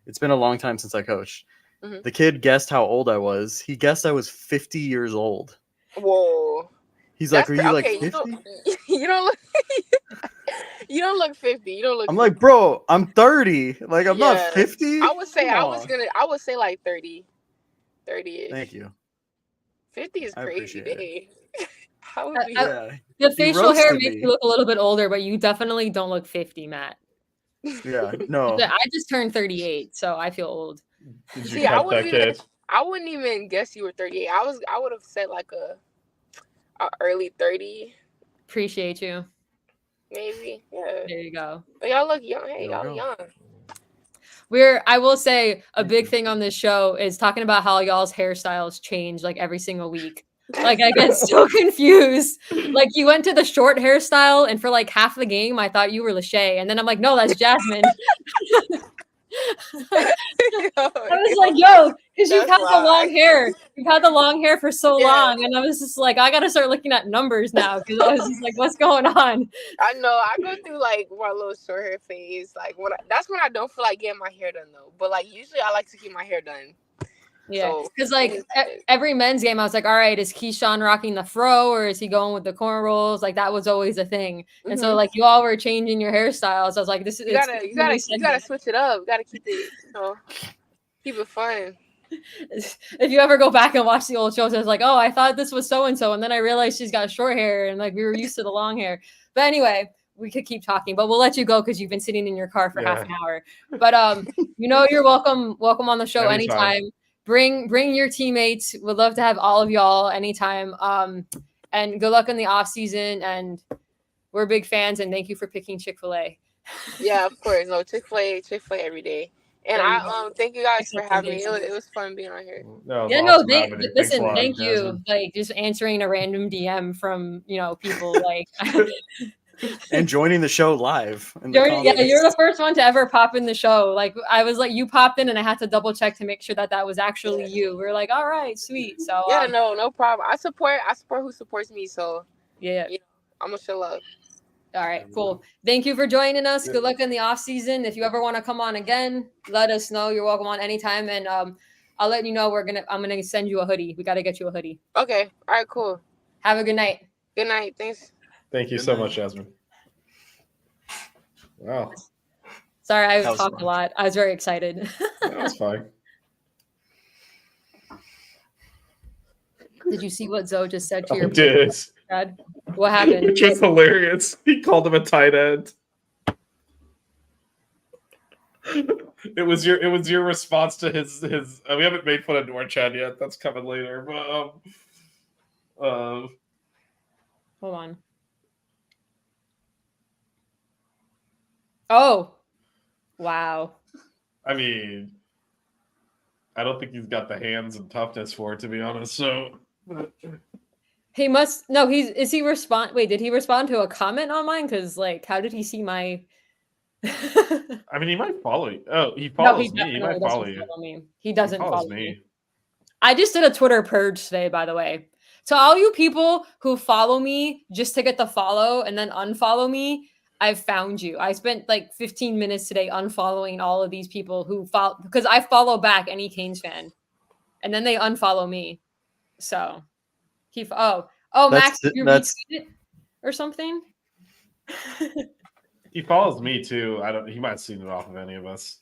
It's been a long time since I coached. Mhm. The kid guessed how old I was. He guessed I was 50 years old. Whoa. He's like, "Are you like okay, 50?" You don't look. You don't look 50. You don't look. I'm like, "Bro, I'm 30. Like, I'm Yeah. not 50." I would say Come I on. would say like 30. 30 Thank you. 50 is I crazy. appreciate Dang. How would we? Yeah. The He facial hair roasted makes me. you look a little bit older, but you definitely don't look 50, Matt. Yeah. No. I just turned 38, so I feel old. Did you See, I cut that wouldn't even. kid? I wouldn't even guess you were 38. I would have said like a early 30, Appreciate you. maybe. Yeah. There you go. But y'all look young. Hey, There we y'all go. young. I will say a big thing on this show is talking about how y'all's hairstyles change like every single week. Like I get so confused. Like you went to the short hairstyle, and for like half the game, I thought you were Lachey, and then I'm like, no, that's Jasmine. I was like, yo, because you've That's had the long why. hair. You've had the long hair for so Yeah. long. And I was just like, I got to start looking at numbers now because I was just like, what's going on? I know. I go through like my little short hair phase. Like that's when I don't feel like getting my hair done though. But like usually I like to keep my hair done. Yeah. So, Because like every men's game, I was like, all right, is Keyshawn rocking the fro or is he going with the cornrows? Like that was always a thing. And so Mhm. like you all were changing your hairstyles. I was like, this is you gotta switch it up. You gotta keep it, keep it fun. If you ever go back and watch the old shows, I was like, oh, I thought this was so and so, and then I realized she's got short hair, and like we were used to the long hair. But anyway, we could keep talking, but we'll let you go because you've been sitting in your car for half an hour. But you're welcome on the show anytime. Bring your teammates. Would love to have all of y'all anytime. And good luck in the off season. And we're big fans. And thank you for picking Chick-fil-A. Yeah, of course. No, Chick-fil-A every day. And I thank you guys for having me. It was fun being on here. Listen, thank you. Like just answering a random DM from people like and joining the show live. You're the first one to ever pop in the show. Like I was like, you popped in, and I had to double check to make sure that was actually you. We were like, all right, sweet. So no problem. I support who supports me. So yeah, I'm gonna show love. All right, cool. Thank you for joining us. Good luck in the off season. If you ever want to come on again, let us know. You're welcome on anytime. And I'll let you know I'm gonna send you a hoodie. We gotta get you a hoodie. Okay. All right, cool. Have a good night. Good night. Thanks. Thank you so much, Jasmine. Wow. Sorry, I talked a lot. I was very excited. That's fine. Did you see what Zoe just said to I your did. Dad? What happened? It's just hilarious. He called him a tight end. It was your response to his we haven't made fun of Norchad yet. That's coming later. But hold on. Oh. Wow. I mean, I don't think he's got the hands and toughness for it, to be honest. So he must no. Is he respond? Wait, did he respond to a comment on mine? Because like, how did he see my? I mean, he might follow you. Oh, he follows me. He might follow you. He doesn't follow me. I just did a Twitter purge today, by the way. So all you people who follow me just to get the follow and then unfollow me, I've found you. I spent like 15 minutes today unfollowing all of these people who follow because I follow back any Canes fan, and then they unfollow me. So Max, you retweeted it or something. He follows me too. He might have seen it off of any of us.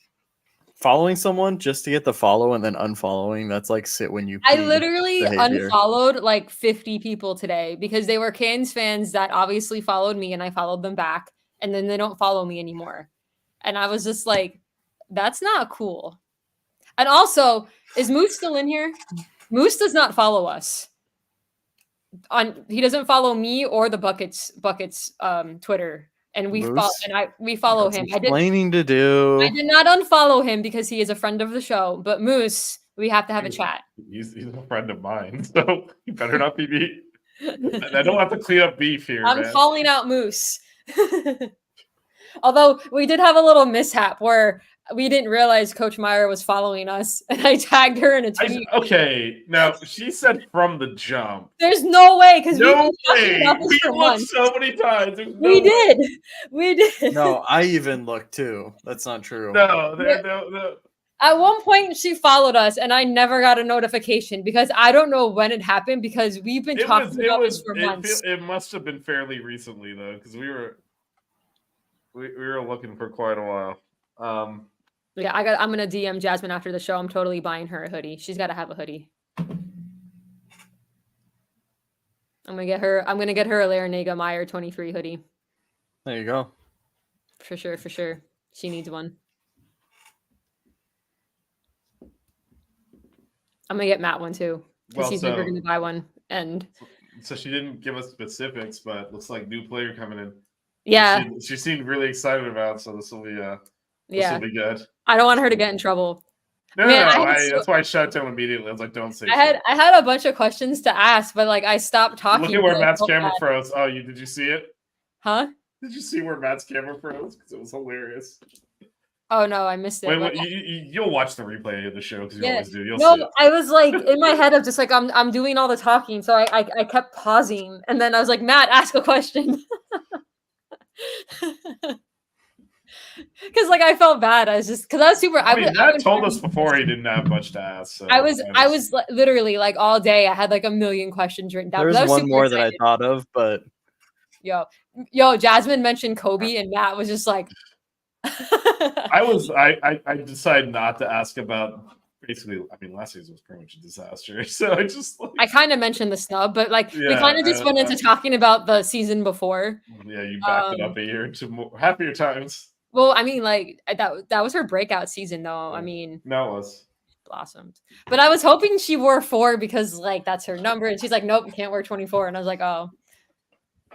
Following someone just to get the follow and then unfollowing, that's like sit when you pee I literally behavior. Unfollowed like 50 people today because they were Canes fans that obviously followed me and I followed them back, and then they don't follow me anymore. And I was just like, that's not cool. And also, is Moose still in here? Moose does not follow us. He doesn't follow me or the Buckets Twitter. And we follow him. Explaining to do. I did not unfollow him because he is a friend of the show. But Moose, we have to have a chat. He's a friend of mine, so you better not be me. I don't have to clean up beef here. I'm calling out Moose. Although we did have a little mishap where we didn't realize Coach Meyer was following us, and I tagged her in a tweet. Okay, now she said from the jump. There's no way because we looked so many times. We did. No, I even looked too. That's not true. No. At one point, she followed us, and I never got a notification because I don't know when it happened because we've been talking about this for months. It must have been fairly recently though, because we were looking for quite a while. Yeah, I'm gonna DM Jasmine after the show. I'm totally buying her a hoodie. She's got to have a hoodie. I'm gonna get her a Larinaga Meyer 23 hoodie. There you go. For sure. She needs one. I'm gonna get Matt one too because he's never gonna buy one. And so she didn't give us specifics, but looks like new player coming in. Yeah, she seemed really excited about. So this will be this will be good. I don't want her to get in trouble. No, that's why I shut down immediately. I was like, "Don't say." I had a bunch of questions to ask, but like I stopped talking. Look at where Matt's camera froze. Oh, did you see it? Huh? Did you see where Matt's camera froze? Because it was hilarious. Oh no, I missed it. Wait, you'll watch the replay of the show because you always do. You'll see it. I was like in my head of just like I'm doing all the talking, so I kept pausing, and then I was like, Matt, ask a question. Because like I felt bad. I was just because I was super. Matt told us before he didn't have much to ask. So I was literally like all day. I had like a million questions written down. There's one more that I thought of, but yo, Jasmine mentioned Kobe, and Matt was just like. I decided not to ask about basically, I mean, last season was pretty much a disaster. So I just I kind of mentioned the snub, but like we kind of just went into talking about the season before. Yeah, you backed it up a year to more happier times. Well, I mean, like that was her breakout season, though. Yeah. I mean, no, it was blossomed. But I was hoping she wore 4 because like that's her number, and she's like, nope, you can't wear 24. And I was like, oh,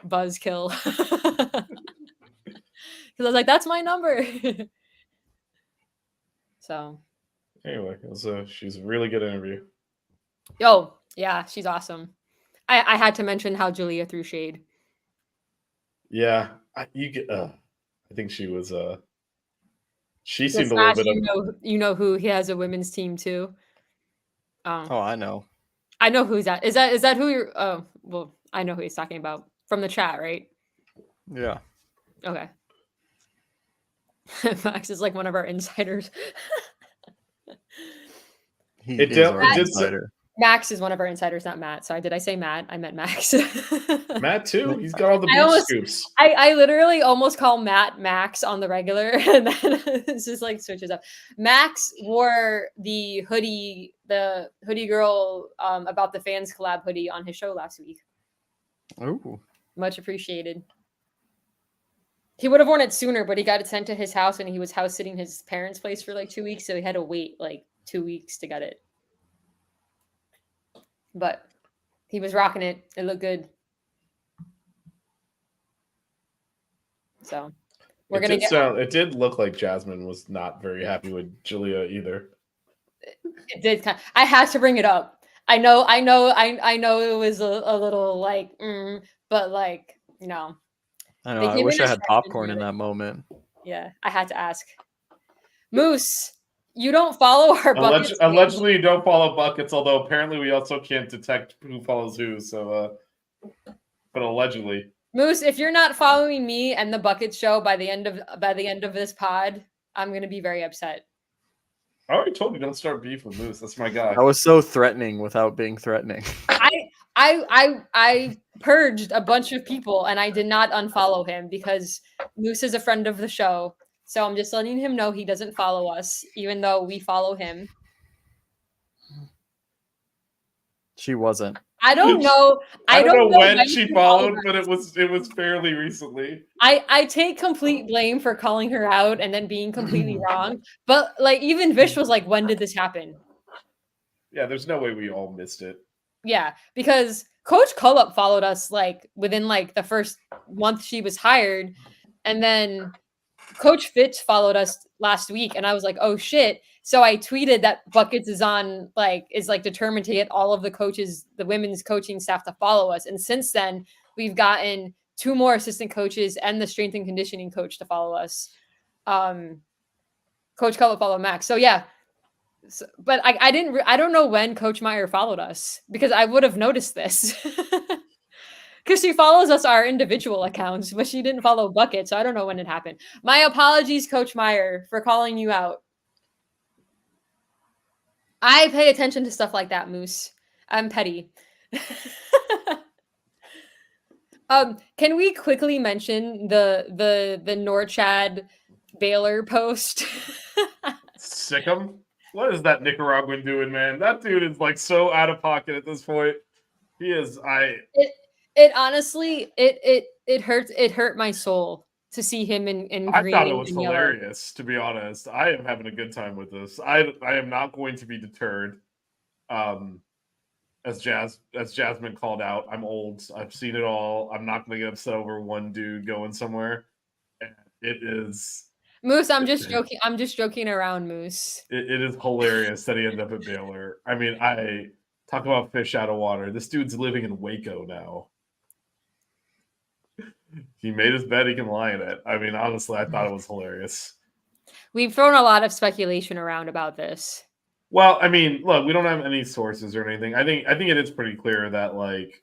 buzzkill. Because I was like, that's my number. So anyway, she's a really good interview. oh yeah, she's awesome. I had to mention how Julia threw shade. Yeah, I think she was she seemed a little bit you know who he has a women's team too. Oh, I know. I know who's that. Is that who you're? Oh, well, I know who he's talking about from the chat, right? Yeah. Okay. Max is like one of our insiders. He is our insider. Max is one of our insiders, not Matt. Sorry, did I say Matt? I meant Max. Matt too. He's got all the beach scoops. I literally almost call Matt Max on the regular, and then it's just like switches up. Max wore the hoodie girl about the fans collab hoodie on his show last week. Oh, much appreciated. He would have worn it sooner, but he got it sent to his house, and he was house sitting his parents' place for like 2 weeks, so he had to wait like 2 weeks to get it. But he was rocking it. It looked good. So it did look like Jasmine was not very happy with Julia either. It did I had to bring it up. I know it was a little like, but like, you know. I know. I wish I had popcorn in that moment. Yeah, I had to ask. Moose, you don't follow our buckets. Allegedly, you don't follow buckets. Although apparently, we also can't detect who follows who. So, but allegedly, Moose, if you're not following me and the bucket show by the end of this pod, I'm gonna be very upset. I already told you don't start beef with Moose. That's my guy. I was so threatening without being threatening. I purged a bunch of people and I did not unfollow him because Moose is a friend of the show. So I'm just letting him know he doesn't follow us, even though we follow him. She wasn't. I don't know. I don't know when she followed, but it was fairly recently. I take complete blame for calling her out and then being completely wrong. But like even Vish was like, when did this happen? Yeah, there's no way we all missed it. Yeah, because Coach Cullop followed us like within like the first month she was hired, and then Coach Fitz followed us last week, and I was like, oh shit. So I tweeted that Buckets is determined to get all of the coaches, the women's coaching staff to follow us. And since then, we've gotten 2 more assistant coaches and the strength and conditioning coach to follow us. Coach Cullop followed Max. So yeah. So, but I don't know when Coach Meyer followed us because I would have noticed this. Because she follows us our individual accounts, but she didn't follow Bucket, so I don't know when it happened. My apologies, Coach Meyer, for calling you out. I pay attention to stuff like that, Moose. I'm petty. Can we quickly mention the Norchad Baylor post? Sickum. What is that Nicaraguan doing, man? That dude is like so out of pocket at this point. He is. It honestly, it hurts. It hurt my soul to see him in green. I thought it was hilarious, to be honest. I am having a good time with this. I am not going to be deterred. As Jasmine called out, I'm old. I've seen it all. I'm not going to get upset over one dude going somewhere. And it is Moose. I'm just joking. I'm just joking around, Moose. It is hilarious that he ended up at Baylor. I mean, I talk about fish out of water. This dude's living in Waco now. He made his bed, he can lie in it. I mean, honestly, I thought it was hilarious. We've thrown a lot of speculation around about this. Well, I mean, look, we don't have any sources or anything. I think it is pretty clear that like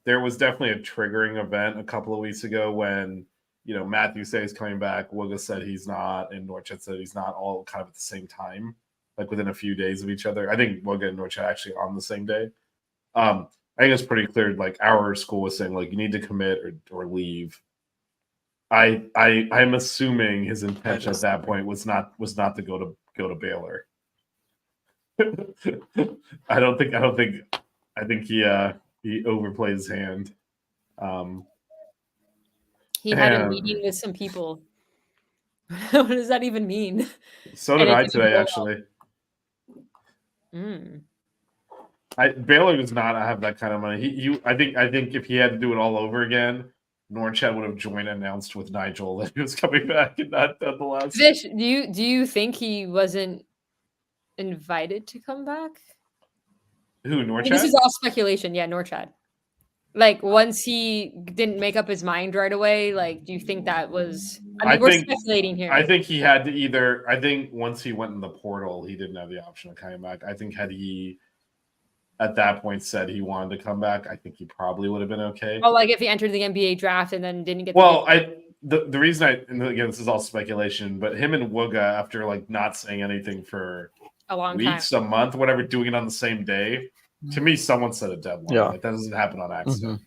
there was definitely a triggering event a couple of weeks ago when, you know, Matthew says coming back, Wugga said he's not, and Norchad said he's not, all kind of at the same time, like within a few days of each other. I think Wugga and Norchad actually on the same day. I think it's pretty clear. Like our school was saying, like you need to commit or leave. I'm assuming his intention at that point was not to go to Baylor. I think he overplayed his hand. He had a meeting with some people. What does that even mean? So did I today, actually. Baylor does not have that kind of money. I think if he had to do it all over again, Norchad would have joined and announced with Nigel that he was coming back and not done the last. Fish, do you think he wasn't invited to come back? Who, Norchad? This is all speculation. Yeah, Norchad. Like, once he didn't make up his mind right away, like, do you think that was... we're speculating here. I think he had to either... I think once he went in the portal, he didn't have the option of coming back. I think had he, at that point, said he wanted to come back, I think he probably would have been okay. Oh, like if he entered the NBA draft and then didn't get... The reason and again, this is all speculation, but him and Wooga, after, like, not saying anything for a long weeks, time. A month, whatever, doing it on the same day... To me, someone set a deadline. Yeah. Like, that doesn't happen on accident.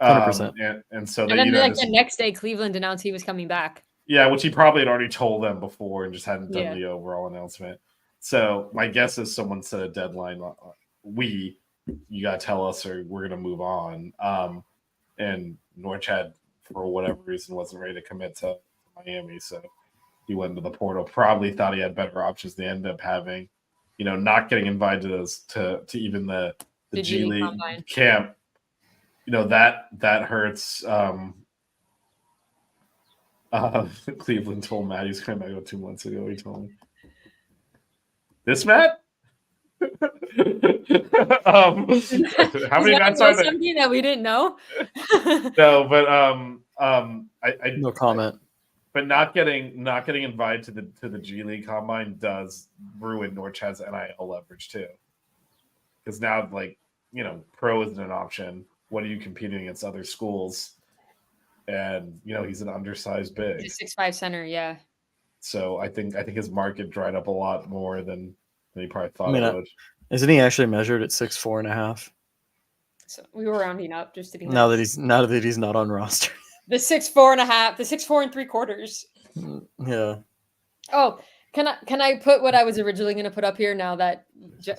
100%. And so then the next day, Cleveland announced he was coming back. Yeah, which he probably had already told them before and just hadn't done the overall announcement. So my guess is someone set a deadline. You got to tell us or we're going to move on. And Norchad, for whatever reason, wasn't ready to commit to Miami. So he went into the portal. Probably thought he had better options than he ended up having. You know, not getting invited to even the G League camp, you know, that hurts. Cleveland told Matt he's coming back 2 months ago. He told me. This Matt? How many Matts are there? Something that we didn't know. No, but no comment. But not getting invited to the G League Combine does ruin Norchad's NIL leverage too. Because now, like, you know, pro isn't an option. What are you competing against other schools? And you know, he's an undersized big. He's a 6'5" center, yeah. So I think his market dried up a lot more than he probably thought it would. Isn't he actually measured at 6'4.5"? So we were rounding up just to be now that he's not on roster. The 6'4.5", the 6'4 3/4. Yeah. Oh, can I put what I was originally going to put up here now that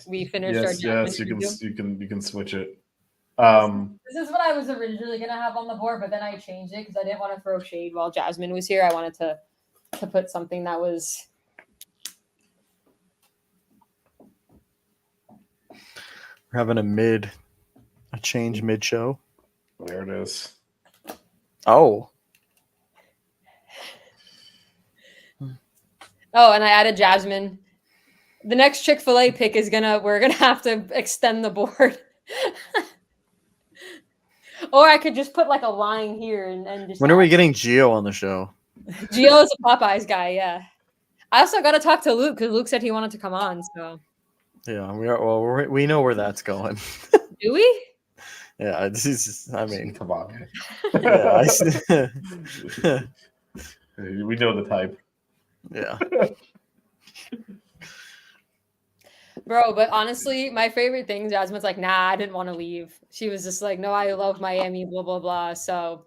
we finished our Yes, you can switch it. This is what I was originally going to have on the board, but then I changed it because I didn't want to throw shade while Jasmine was here. I wanted to put something that was... We're having a change mid-show. There it is. Oh, and I added Jasmine. The next Chick-fil-A pick we're gonna have to extend the board. Or I could just put like a line here and just... When are we getting Gio on the show? Gio is a Popeyes guy, yeah. I also got to talk to Luke because Luke said he wanted to come on, so... Yeah, we know where that's going. Do we? Yeah, this is. I mean, come on. Yeah, we know the type. Yeah. Bro, but honestly, my favorite thing, Jasmine's like, nah, I didn't want to leave. She was just like, no, I love Miami, blah, blah, blah. So,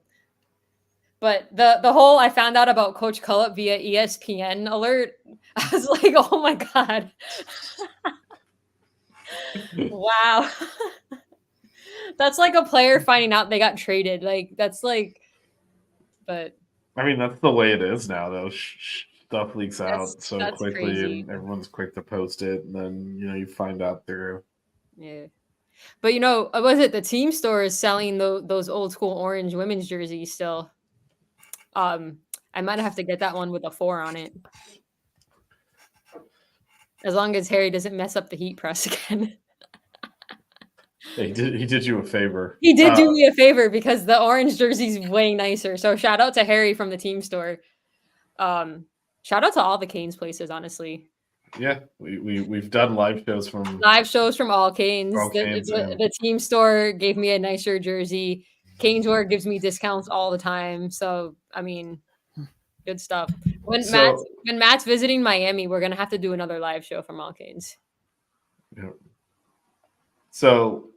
but the whole, I found out about Coach Cullup via ESPN alert. I was like, oh my God. Wow. That's like a player finding out they got traded. Like, that's like, but. I mean, that's the way it is now, though. Stuff leaks out so quickly, crazy. And everyone's quick to post it, and then you know you find out through. Yeah, but you know, was it the team store is selling those old school orange women's jerseys still? I might have to get that one with a 4 on it, as long as Harry doesn't mess up the heat press again. He did you a favor. He did do me a favor because the orange jersey's way nicer. So shout out to Harry from the team store. Shout out to all the Canes places, honestly. Yeah, we've done live shows from all Canes. The team store gave me a nicer jersey. Canes Work gives me discounts all the time. So I mean, good stuff. When Matt's visiting Miami, we're gonna have to do another live show from all Canes. Yeah. So,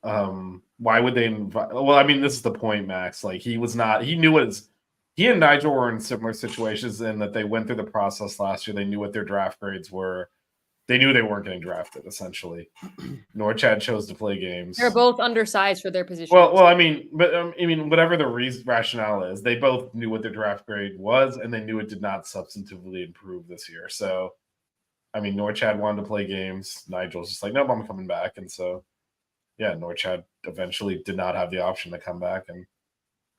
why would they invite? Well, I mean, this is the point, Max. Like he and Nigel were in similar situations in that they went through the process last year. They knew what their draft grades were. they knew they weren't getting drafted. Essentially, Norchad chose to play games. They're both undersized for their position. Well, I mean, whatever the rationale is, they both knew what their draft grade was, and they knew it did not substantively improve this year. So, I mean, Norchad wanted to play games. Nigel's just like, nope, I'm coming back, and so, yeah, Norchad eventually did not have the option to come back, and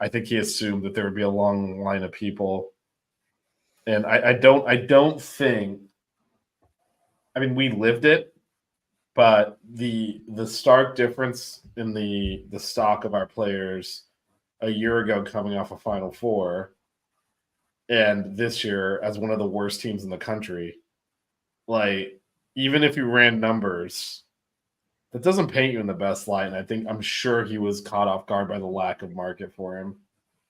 I think he assumed that there would be a long line of people, and I don't think. I mean, we lived it, but the stark difference in the stock of our players a year ago coming off a Final Four and this year as one of the worst teams in the country, like even if you ran numbers, that doesn't paint you in the best light. And I'm sure he was caught off guard by the lack of market for him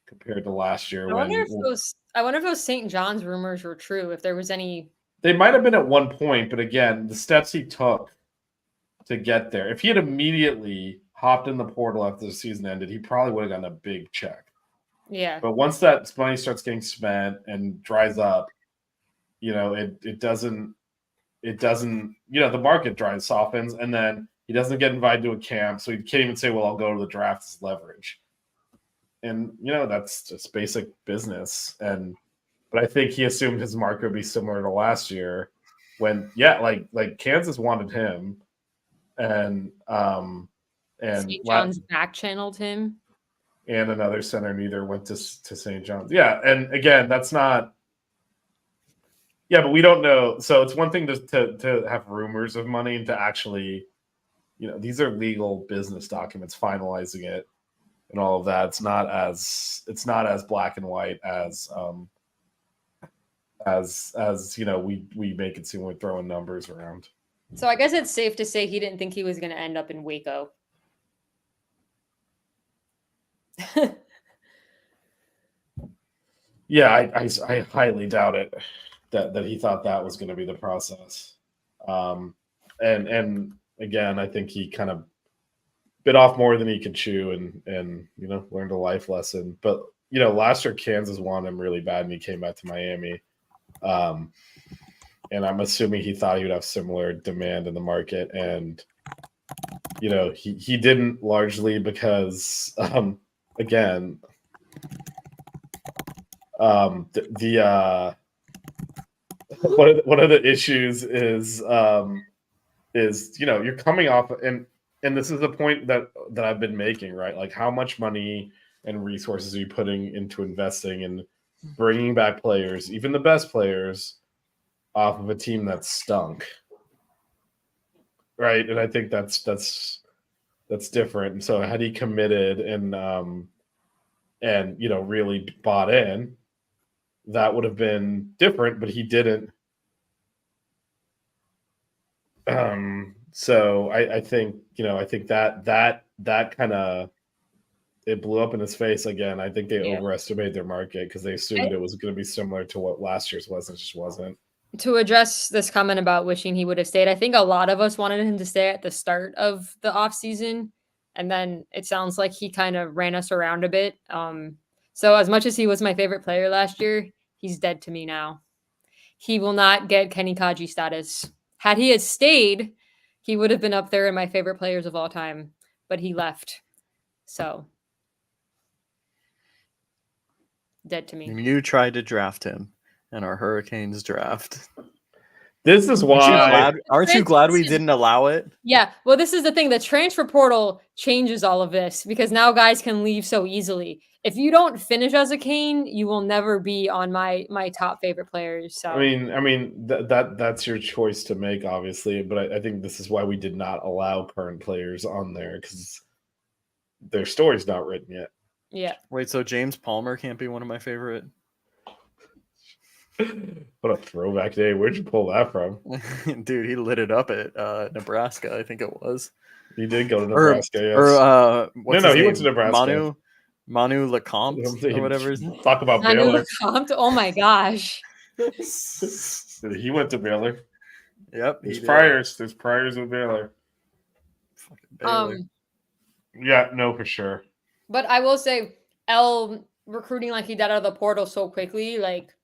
compared to last year. I wonder if those St. John's rumors were true, if there was any. They might have been at one point, but again, the steps he took to get there. If he had immediately hopped in the portal after the season ended, he probably would have gotten a big check. Yeah. But once that money starts getting spent and dries up, it doesn't, the market softens, and then he doesn't get invited to a camp, so he can't even say, well, I'll go to the draft as leverage. And, that's just basic business. But I think he assumed his market would be similar to last year when, like Kansas wanted him. And St. John's back channeled him, and another center neither went to St. John's. Yeah, and again, that's not. Yeah, but we don't know. So it's one thing to have rumors of money and to actually, these are legal business documents finalizing it and all of that. It's not as black and white as we make it seem when we're throwing numbers around. So I guess it's safe to say he didn't think he was going to end up in Waco. Yeah, I highly doubt it that he thought that was going to be the process. And again, I think he kind of bit off more than he could chew and learned a life lesson. But last year Kansas wanted him really bad, and he came back to Miami. And I'm assuming he thought he would have similar demand in the market. And, he didn't, largely because, again, one of the issues is you're coming off, and this is the point that I've been making, right? Like, how much money and resources are you putting into investing and bringing back players, even the best players, off of a team that stunk, right? And I think that's different. And so had he committed and really bought in, that would have been different, but he didn't. So I think that kind of, it blew up in his face again. I think they overestimated their market because they assumed it was going to be similar to what last year's was. It just wasn't. To address this comment about wishing he would have stayed, I think a lot of us wanted him to stay at the start of the offseason, and then it sounds like he kind of ran us around a bit. So as much as he was my favorite player last year, he's dead to me now. He will not get Kenny Kaji status. Had he stayed, he would have been up there in my favorite players of all time, but he left. So dead to me. You tried to draft him in our Hurricanes draft. This is why. Aren't you glad we didn't allow it? Yeah. Well, this is the thing. The transfer portal changes all of this because now guys can leave so easily. If you don't finish as a Cane, you will never be on my top favorite players. So I mean that's your choice to make, obviously. But I think this is why we did not allow current players on there, because their story's not written yet. Yeah. Wait, so James Palmer can't be one of my favorite? What a throwback day. Where'd you pull that from? Dude, he lit it up at Nebraska, I think it was. He did go to Nebraska, yes. He went to Nebraska. Manu Lecomte or whatever his name. Talk about Manu Baylor. Lecomte? Oh my gosh. He went to Baylor. Yep. There's priors with Baylor. Fucking Baylor. Yeah, no, for sure. But I will say, L recruiting like he did out of the portal so quickly, like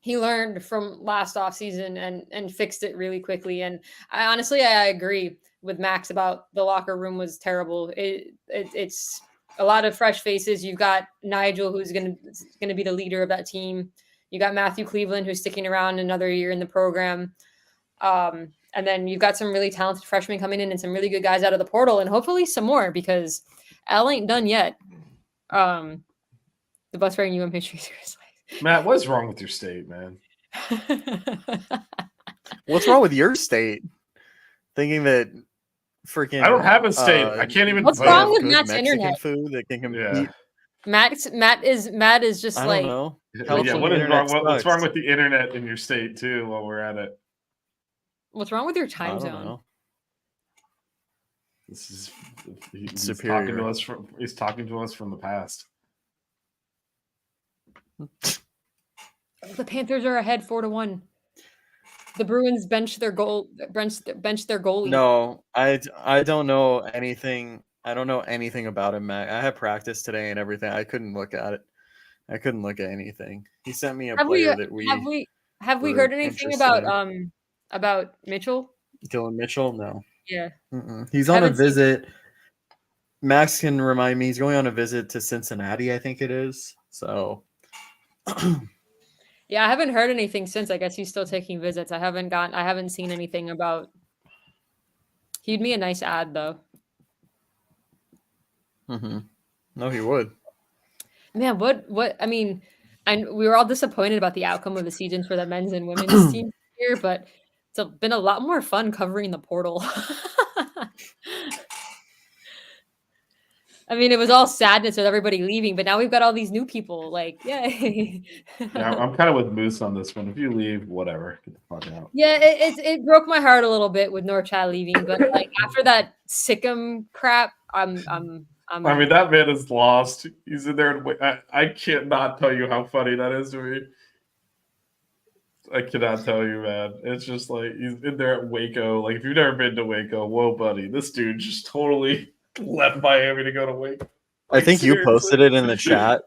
he learned from last offseason and fixed it really quickly. And I agree with Max about the locker room was terrible. It's a lot of fresh faces. You've got Nigel, who's gonna be the leader of that team. You got Matthew Cleveland, who's sticking around another year in the program. And then you've got some really talented freshmen coming in and some really good guys out of the portal, and hopefully some more, because Al ain't done yet. The bus wearing UM history series. Matt, what's wrong with your state, man? What's wrong with your state? Thinking that freaking I don't have a state. I can't even. What's wrong with Matt's Mexican internet? food that can compete? Yeah. Matt is just I like, don't know. Yeah, what's wrong with the internet in your state too? While we're at it, what's wrong with your I time don't zone? know. he's Superior. talking to us he's talking to us from the past. The Panthers are ahead 4-1. The Bruins bench their goalie. No, I don't know anything. I don't know anything about him, Matt. I had practice today and everything. I couldn't look at it. I couldn't look at anything. He sent me a player that have we were heard anything about Mitchell? Dylan Mitchell. No. Yeah. He's on a Haven't seen- visit. Max can remind me. He's going on a visit to Cincinnati, I think it is. So. Yeah, I haven't heard anything since. I guess he's still taking visits. I haven't seen anything about. He'd be a nice ad though. No, he would. Man, what I mean, and we were all disappointed about the outcome of the season for the men's and women's team here, but it's been a lot more fun covering the portal. I mean, it was all sadness with everybody leaving, but now we've got all these new people. Like, yay! Yeah, I'm kind of with Moose on this one. If you leave, whatever, get the fuck out. Yeah, it broke my heart a little bit with Norchad leaving, but like after that Sikkim crap, I mean, that man is lost. He's in there. I can't not tell you how funny that is to me. I cannot tell you, man. It's just like he's in there at Waco. Like, if you've never been to Waco, whoa, buddy, this dude just totally left Miami to go to Waco. I think you posted it in the chat,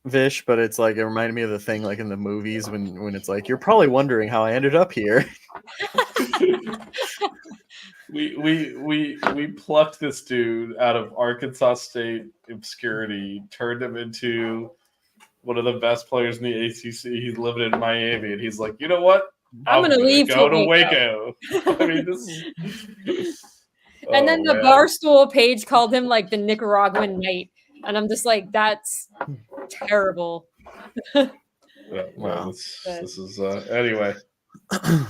Vish, but it's like it reminded me of the thing like in the movies when it's like you're probably wondering how I ended up here. we plucked this dude out of Arkansas State obscurity, turned him into one of the best players in the ACC. He's living in Miami, and he's like, you know what? I'm gonna leave. Go to Waco. I mean, this is. And then the Barstool page called him like the Nicaraguan knight, and I'm just like, that's terrible. Wow. This is anyway.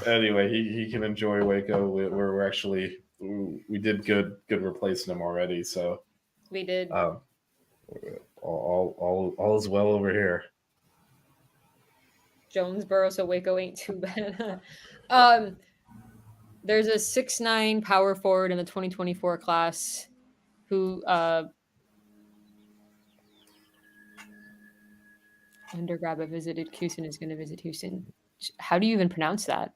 Anyway, he can enjoy Waco. We're actually we did good replacing him already. So we did. All is well over here. Jonesboro, so Waco ain't too bad. There's a 6'9" power forward in the 2024 class who undergrad visited Houston, is going to visit Houston. How do you even pronounce that?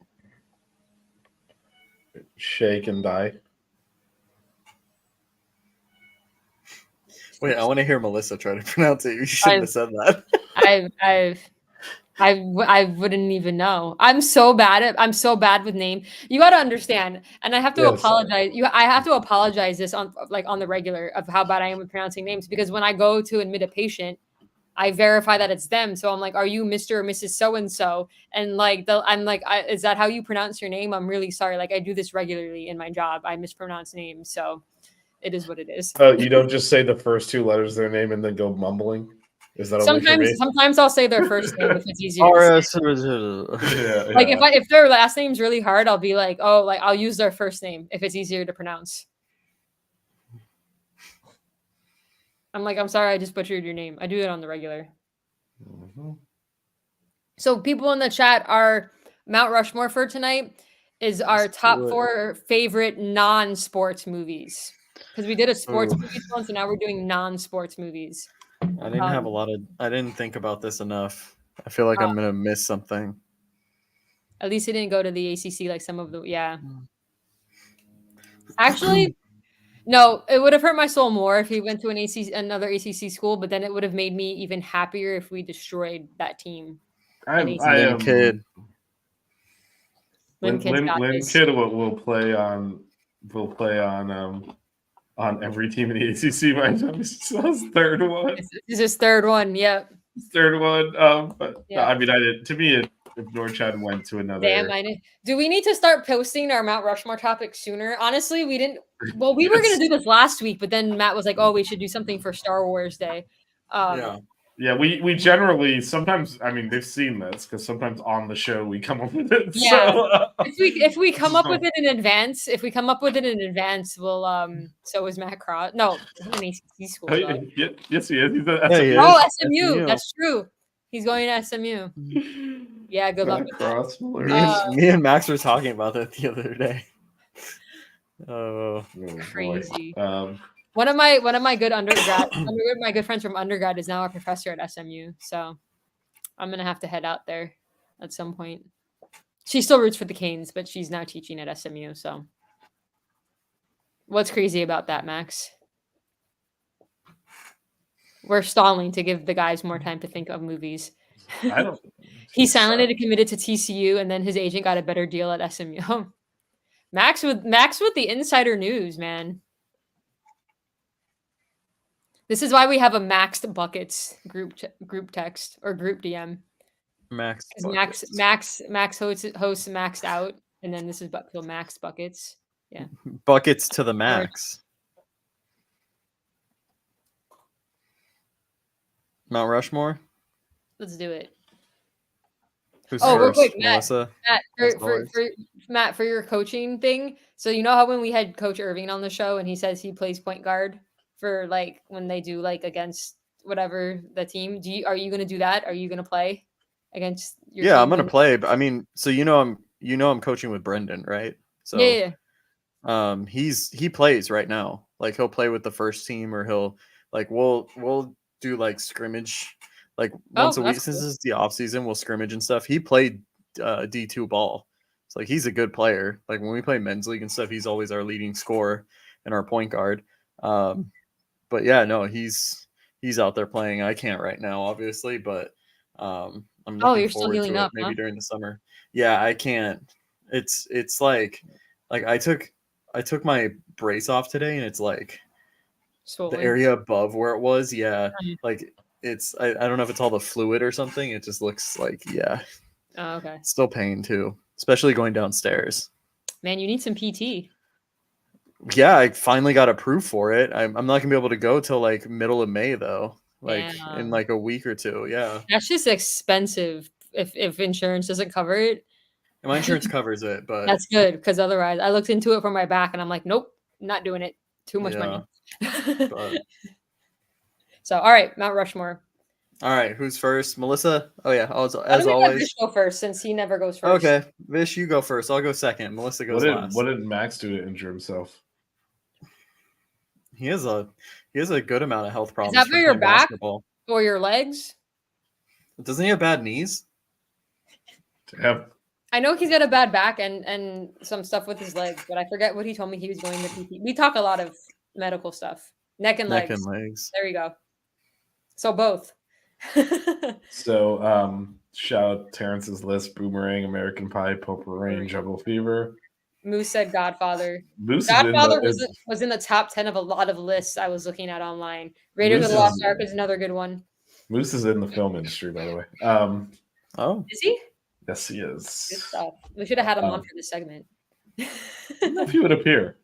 Shake and die. Wait, I want to hear Melissa try to pronounce it. You shouldn't have said that. I wouldn't even know. I'm so bad with name. You got to understand, and I have to apologize. I have to apologize this on the regular of how bad I am with pronouncing names, because when I go to admit a patient, I verify that it's them. So I'm like, are you Mr. or Mrs. So-and-so? And is that how you pronounce your name? I'm really sorry. Like, I do this regularly in my job. I mispronounce names. So it is what it is. You don't just say the first two letters of their name and then go mumbling? Is that sometimes I'll say their first name if it's easier. Like if their last name's really hard, I'll be like, oh, like I'll use their first name if it's easier to pronounce. I'm like, I'm sorry, I just butchered your name. I do it on the regular. Mm-hmm. So people in the chat, our Mount Rushmore for tonight is our top 4 favorite non-sports movies. Because we did a sports movie once, and now we're doing non-sports movies. I didn't think about this enough. I feel like I'm gonna miss something. At least it didn't go to the ACC like some of the Actually, no, it would have hurt my soul more if he went to another ACC school, but then it would have made me even happier if we destroyed that team. I Any- am Kid. Lynn Kid's got Lynn this. Kid will play on every team in the ACC by the time he's his third one. This is his third one. Yep. Third one. But Yeah. I mean, I did. To me, if Norchad went to another, Damn, I know. Do we need to start posting our Mount Rushmore topics sooner? Honestly, we didn't. Well, we were gonna do this last week, but then Matt was like, "Oh, we should do something for Star Wars Day." Yeah, we generally sometimes. I mean, they've seen this because sometimes on the show we come up with it. Yeah. So, if we come up with it in advance, we'll So is Matt Cross? No, he's in ACC school. Though. Yes, he is. He's at Yeah, he SMU. Oh, is. SMU. SMU. That's true. He's going to SMU. Yeah, good luck with that. Cross, Me and Max were talking about that the other day. Oh, Crazy. Boy. One of my good undergrad, my good friends from undergrad is now a professor at SMU. So I'm gonna have to head out there at some point. She still roots for the Canes, but she's now teaching at SMU. So what's crazy about that, Max? We're stalling to give the guys more time to think of movies. I don't. He silently committed to TCU, and then his agent got a better deal at SMU. Max with the insider news, man. This is why we have a maxed buckets group text or group DM. Max hosts maxed out, and then this is maxed buckets. Yeah, buckets to the max. Mount Rushmore. Let's do it. Who's real first? quick, Melissa. Matt, for your coaching thing. So you know how when we had Coach Irving on the show and he says he plays point guard for like when they do like against whatever the team. Are you gonna do that? Are you gonna play against your team? I'm gonna play. But I mean, so I'm coaching with Brendan, right? So yeah. He plays right now. Like he'll play with the first team, or he'll like we'll do like scrimmage like once a week. Since this is the off season, we'll scrimmage and stuff. He played D2 ball. So like he's a good player. Like when we play men's league and stuff, he's always our leading scorer and our point guard. But yeah, no, he's out there playing. I can't right now, obviously, but I'm looking you're still healing up, maybe during the summer. Yeah, I can't. It's like I took my brace off today, and it's like swollen. The area above where it was. Yeah, like it's I don't know if it's all the fluid or something. It just looks like Oh, okay. Still pain too, especially going downstairs. Man, you need some PT. Yeah, I finally got approved for it. I'm not gonna be able to go till like middle of May though, in like a week or two. Yeah, that's just expensive if insurance doesn't cover it. And my insurance covers it, but that's good because otherwise, I looked into it for my back and I'm like, nope, not doing it. Too much money. So, all right, Mount Rushmore. All right, who's first? Melissa? Oh yeah, as always. Let Vish go first since he never goes first. Okay, Vish, you go first. I'll go second. Melissa goes last. What did Max do to injure himself? He has a good amount of health problems. Is that for your back or your legs? Doesn't he have bad knees? Damn. I know he's got a bad back and some stuff with his legs, but I forget what he told me he was going to PT. We talk a lot of medical stuff. Neck and legs. There you go. So both. So shout out Terrence's list: Boomerang, American Pie, Poker Rain, Jungle Fever. Moose said Godfather. Godfather was in the top 10 of a lot of lists I was looking at online. Raiders of the Lost Ark is another good one. Moose is in the film industry, by the way. Is he? Yes, he is. Good stuff. We should have had him on for this segment. I don't know if he would appear.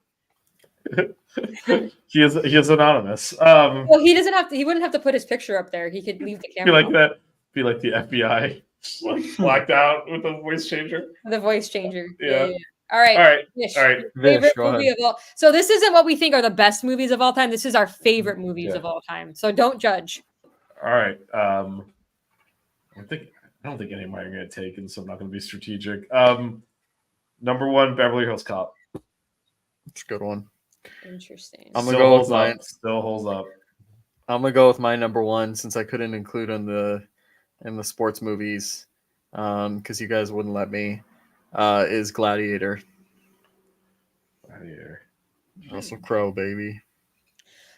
he is anonymous. Well, he doesn't have to. He wouldn't have to put his picture up there. He could leave the camera. Be like the FBI, like blacked out with a voice changer. The voice changer. Yeah. All right. Vish, favorite movie of all. So this isn't what we think are the best movies of all time. This is our favorite movies of all time. So don't judge. All right. I don't think any of mine are going to take, and so I'm not going to be strategic. Number one, Beverly Hills Cop. It's a good one. Interesting. I'm gonna go with mine. Still holds up. I'm gonna go with my number one since I couldn't include in the sports movies, because you guys wouldn't let me. Is Gladiator. Russell Crowe, baby.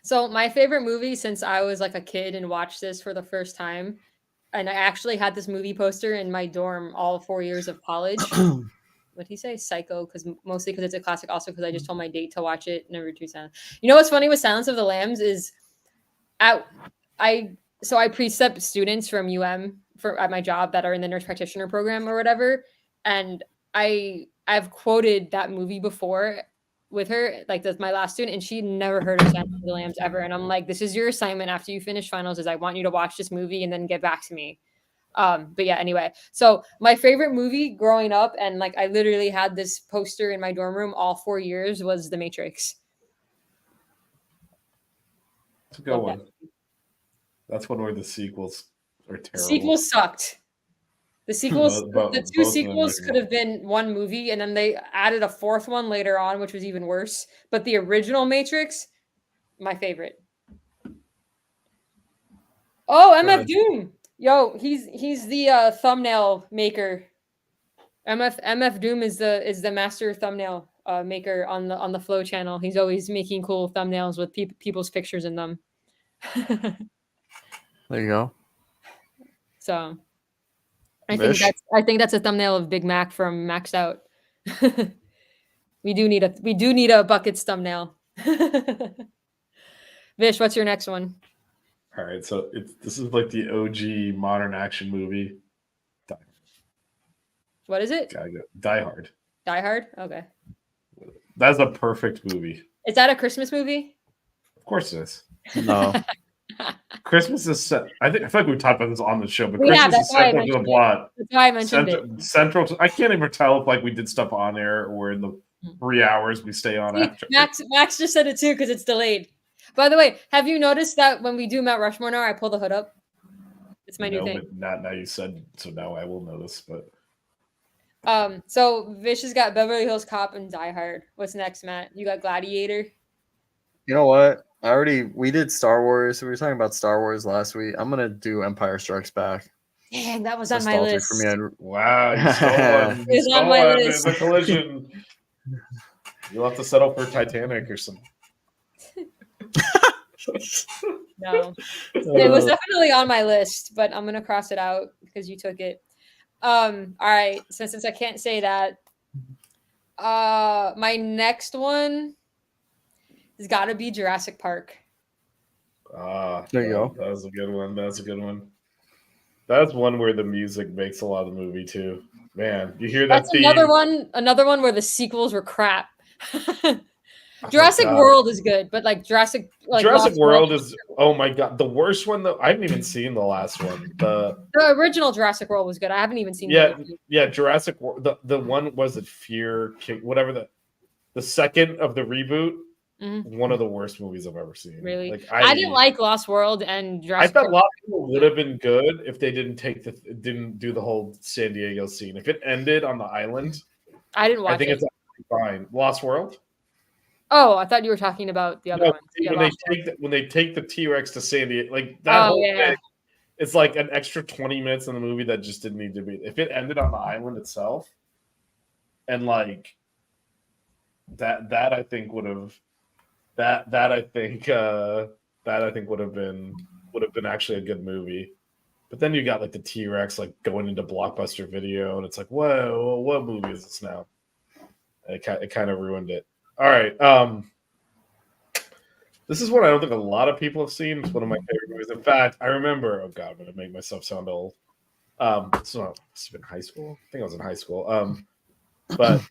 So my favorite movie since I was like a kid and watched this for the first time and I actually had this movie poster in my dorm all 4 years of college. What'd he say? Psycho, mostly because it's a classic, also because I just told my date to watch it. Never too sound. You know what's funny with Silence of the Lambs is, I precept students from UM at my job that are in the nurse practitioner program or whatever, and I've quoted that movie before with her, like that's my last student, and she never heard of Silence of the Lambs ever. And I'm like, this is your assignment after you finish finals, is I want you to watch this movie and then get back to me. But yeah, anyway, so my favorite movie growing up, and like I literally had this poster in my dorm room all 4 years, was The Matrix. It's a good one. That's one where the sequels are terrible. The sequels sucked. The sequels, the two sequels could have been one movie, and then they added a fourth one later on, which was even worse. But the original Matrix, my favorite. Oh, MF Doom. Yo, he's the thumbnail maker. MF Doom is the master thumbnail maker on the Flow channel. He's always making cool thumbnails with people's pictures in them. There you go. So I think that's a thumbnail of Big Mac from Maxed Out. we do need a buckets thumbnail. Vish, what's your next one? All right, so this is like the OG modern action movie. What is it? Die Hard. Die Hard? Okay. That's a perfect movie. Is that a Christmas movie? Of course it is. No. Christmas is set. I feel like we talked about this on the show, but Christmas is central to the plot. That's why I mentioned it. Central to, I can't even tell if like we did stuff on air or in the 3 hours we stay on after. Max just said it too because it's delayed. By the way, have you noticed that when we do Mount Rushmore now, I pull the hood up? It's my new thing. But not now you said, so now I will notice. But so Vish has got Beverly Hills Cop and Die Hard. What's next, Matt? You got Gladiator? You know what? We did Star Wars. We were talking about Star Wars last week. I'm gonna do Empire Strikes Back. Dang, that was on my list. For me, wow, you stole one. It was on my list. There's a collision. You'll have to settle for Titanic or something. No, it was definitely on my list, but I'm gonna cross it out because you took it. All right, since I can't say that, my next one has got to be Jurassic Park. There you go. That was a good one. That's a good one. That's one where the music makes a lot of the movie too. Man, you hear that? That's another one where the sequels were crap. Jurassic World is good, but like Jurassic World is, oh my god, the worst one though. I haven't even seen the last one. The original Jurassic World was good. I haven't even seen. Yeah, Jurassic World. The one was it Fear King, whatever the second of the reboot. Mm-hmm. One of the worst movies I've ever seen. Really, like, I didn't like Lost World and Jurassic. I thought Lost World would have been good if they didn't do the whole San Diego scene. If it ended on the island, I didn't watch. I think it's fine. Lost World. Oh, I thought you were talking about the other one. When they take the T-Rex to San Diego, like that whole thing, it's like an extra 20 minutes in the movie that just didn't need to be. If it ended on the island itself, and like that I think would have would have been actually a good movie. But then you got like the T-Rex like going into Blockbuster Video, and it's like, whoa, what movie is this now? It kind of ruined it. All right. This is one I don't think a lot of people have seen. It's one of my favorite movies. In fact, I remember, oh God, I'm going to make myself sound old. It's been high school. I think I was in high school. But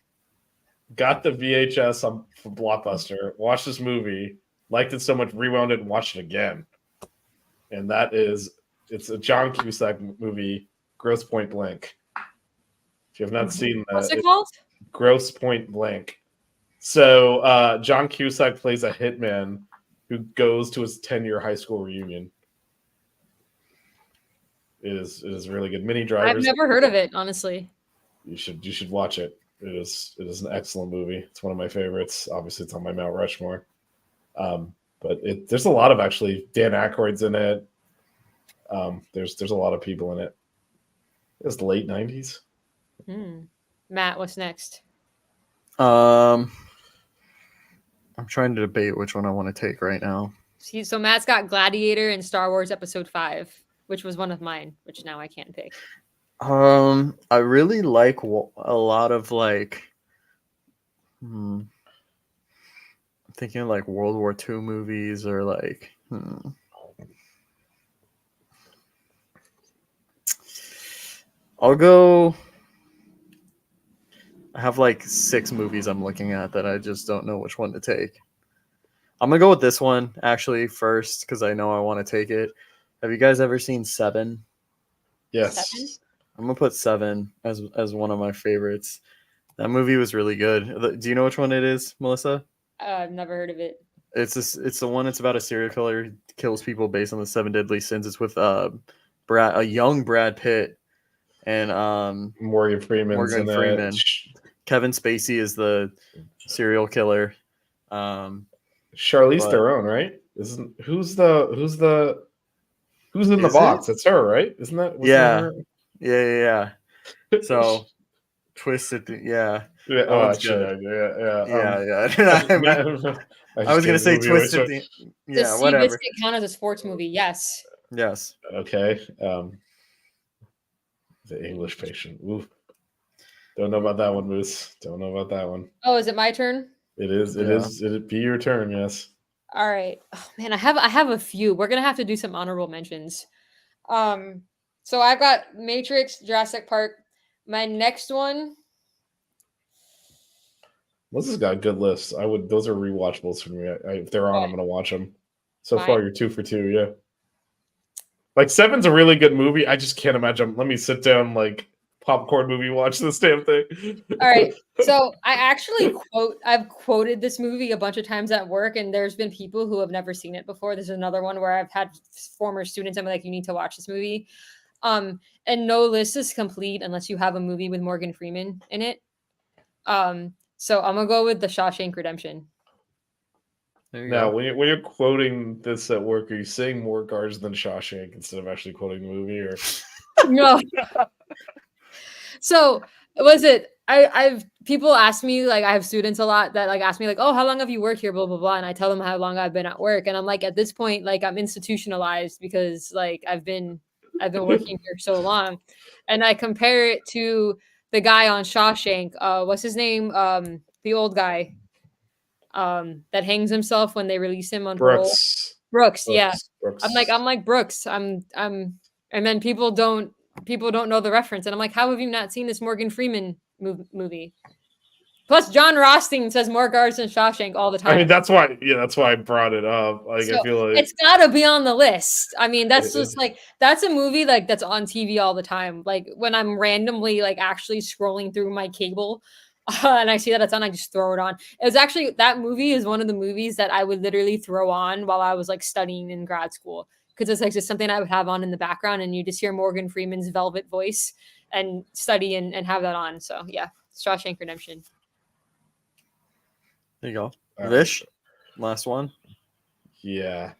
got the VHS from Blockbuster, watched this movie, liked it so much, rewound it and watched it again. And it's a John Cusack movie, Grosse Point Blank. If you have not seen that. What's it called? Grosse Point Blank. So John Cusack plays a hitman who goes to his 10-year high school reunion. It is really good. Mini Drivers. I've never heard of it, honestly. You should watch it. It is an excellent movie. It's one of my favorites. Obviously, it's on my Mount Rushmore. But there's a lot of actually Dan Aykroyd's in it. There's a lot of people in it. It's the late 90s. Matt, what's next? I'm trying to debate which one I want to take right now. So Matt's got Gladiator and Star Wars Episode 5, which was one of mine, which now I can't pick. I really like a lot of like. I'm thinking of like World War II movies or like. I'll go. I have like 6 movies I'm looking at that I just don't know which one to take. I'm gonna go with this one actually first because I know I want to take it. Have you guys ever seen Seven? Yes. 7? I'm gonna put Seven as one of my favorites. That movie was really good. Do you know which one it is, Melissa? I've never heard of it. It's the one that's about a serial killer who kills people based on the 7 deadly sins. It's with a young Brad Pitt and Morgan Freeman. Kevin Spacey is the serial killer. Charlize Theron, right? Who's in the box? It's her, right? Isn't that? Yeah. So twisted. Yeah. Yeah. That one's good. Yeah. I was gonna say twisted. Does whatever. Seabiscuit count as a sports movie? Yes. Yes. Okay. The English Patient. Ooh. Don't know about that one, Moose. Don't know about that one. Oh, is it my turn? It is. It'd be your turn. Yes. All right. Oh, man, I have a few. We're gonna have to do some honorable mentions. So I've got Matrix, Jurassic Park. My next one. Melissa's got a good lists. Those are rewatchables for me. If they're on, I'm gonna watch them. So far, you're 2 for 2. Yeah. Like 7's a really good movie. I just can't imagine. Let me sit down like popcorn movie watch this damn thing. All right. So I've quoted this movie a bunch of times at work, and there's been people who have never seen it before. There's another one where I've had former students. I'm like, you need to watch this movie. And no list is complete unless you have a movie with Morgan Freeman in it. So I'm gonna go with The Shawshank Redemption. Now, when you're quoting this at work, are you saying more guards than Shawshank instead of actually quoting the movie, or no? So was it? I've people ask me, like, I have students a lot that like ask me like, oh, how long have you worked here, blah blah blah, and I tell them how long I've been at work, and I'm like, at this point, like, I'm institutionalized because like I've been working here so long, and I compare it to the guy on Shawshank. What's his name? The old guy. That hangs himself when they release him on parole. Brooks, yeah. Brooks. I'm like Brooks. I'm and then people don't know the reference, and I'm like, how have you not seen this Morgan Freeman movie? Plus, John Rothstein says more guards than Shawshank all the time. I mean, that's why I brought it up. Like, so I feel like it's got to be on the list. I mean, that's just like, that's a movie like that's on TV all the time. Like when I'm randomly like actually scrolling through my cable. And I see that it's on, I just throw it on. It was actually, that movie is one of the movies that I would literally throw on while I was like studying in grad school, because it's like just something I would have on in the background, and you just hear Morgan Freeman's velvet voice and study and have that on. So yeah, Shawshank Redemption. There you go. Vish, last one. Yeah,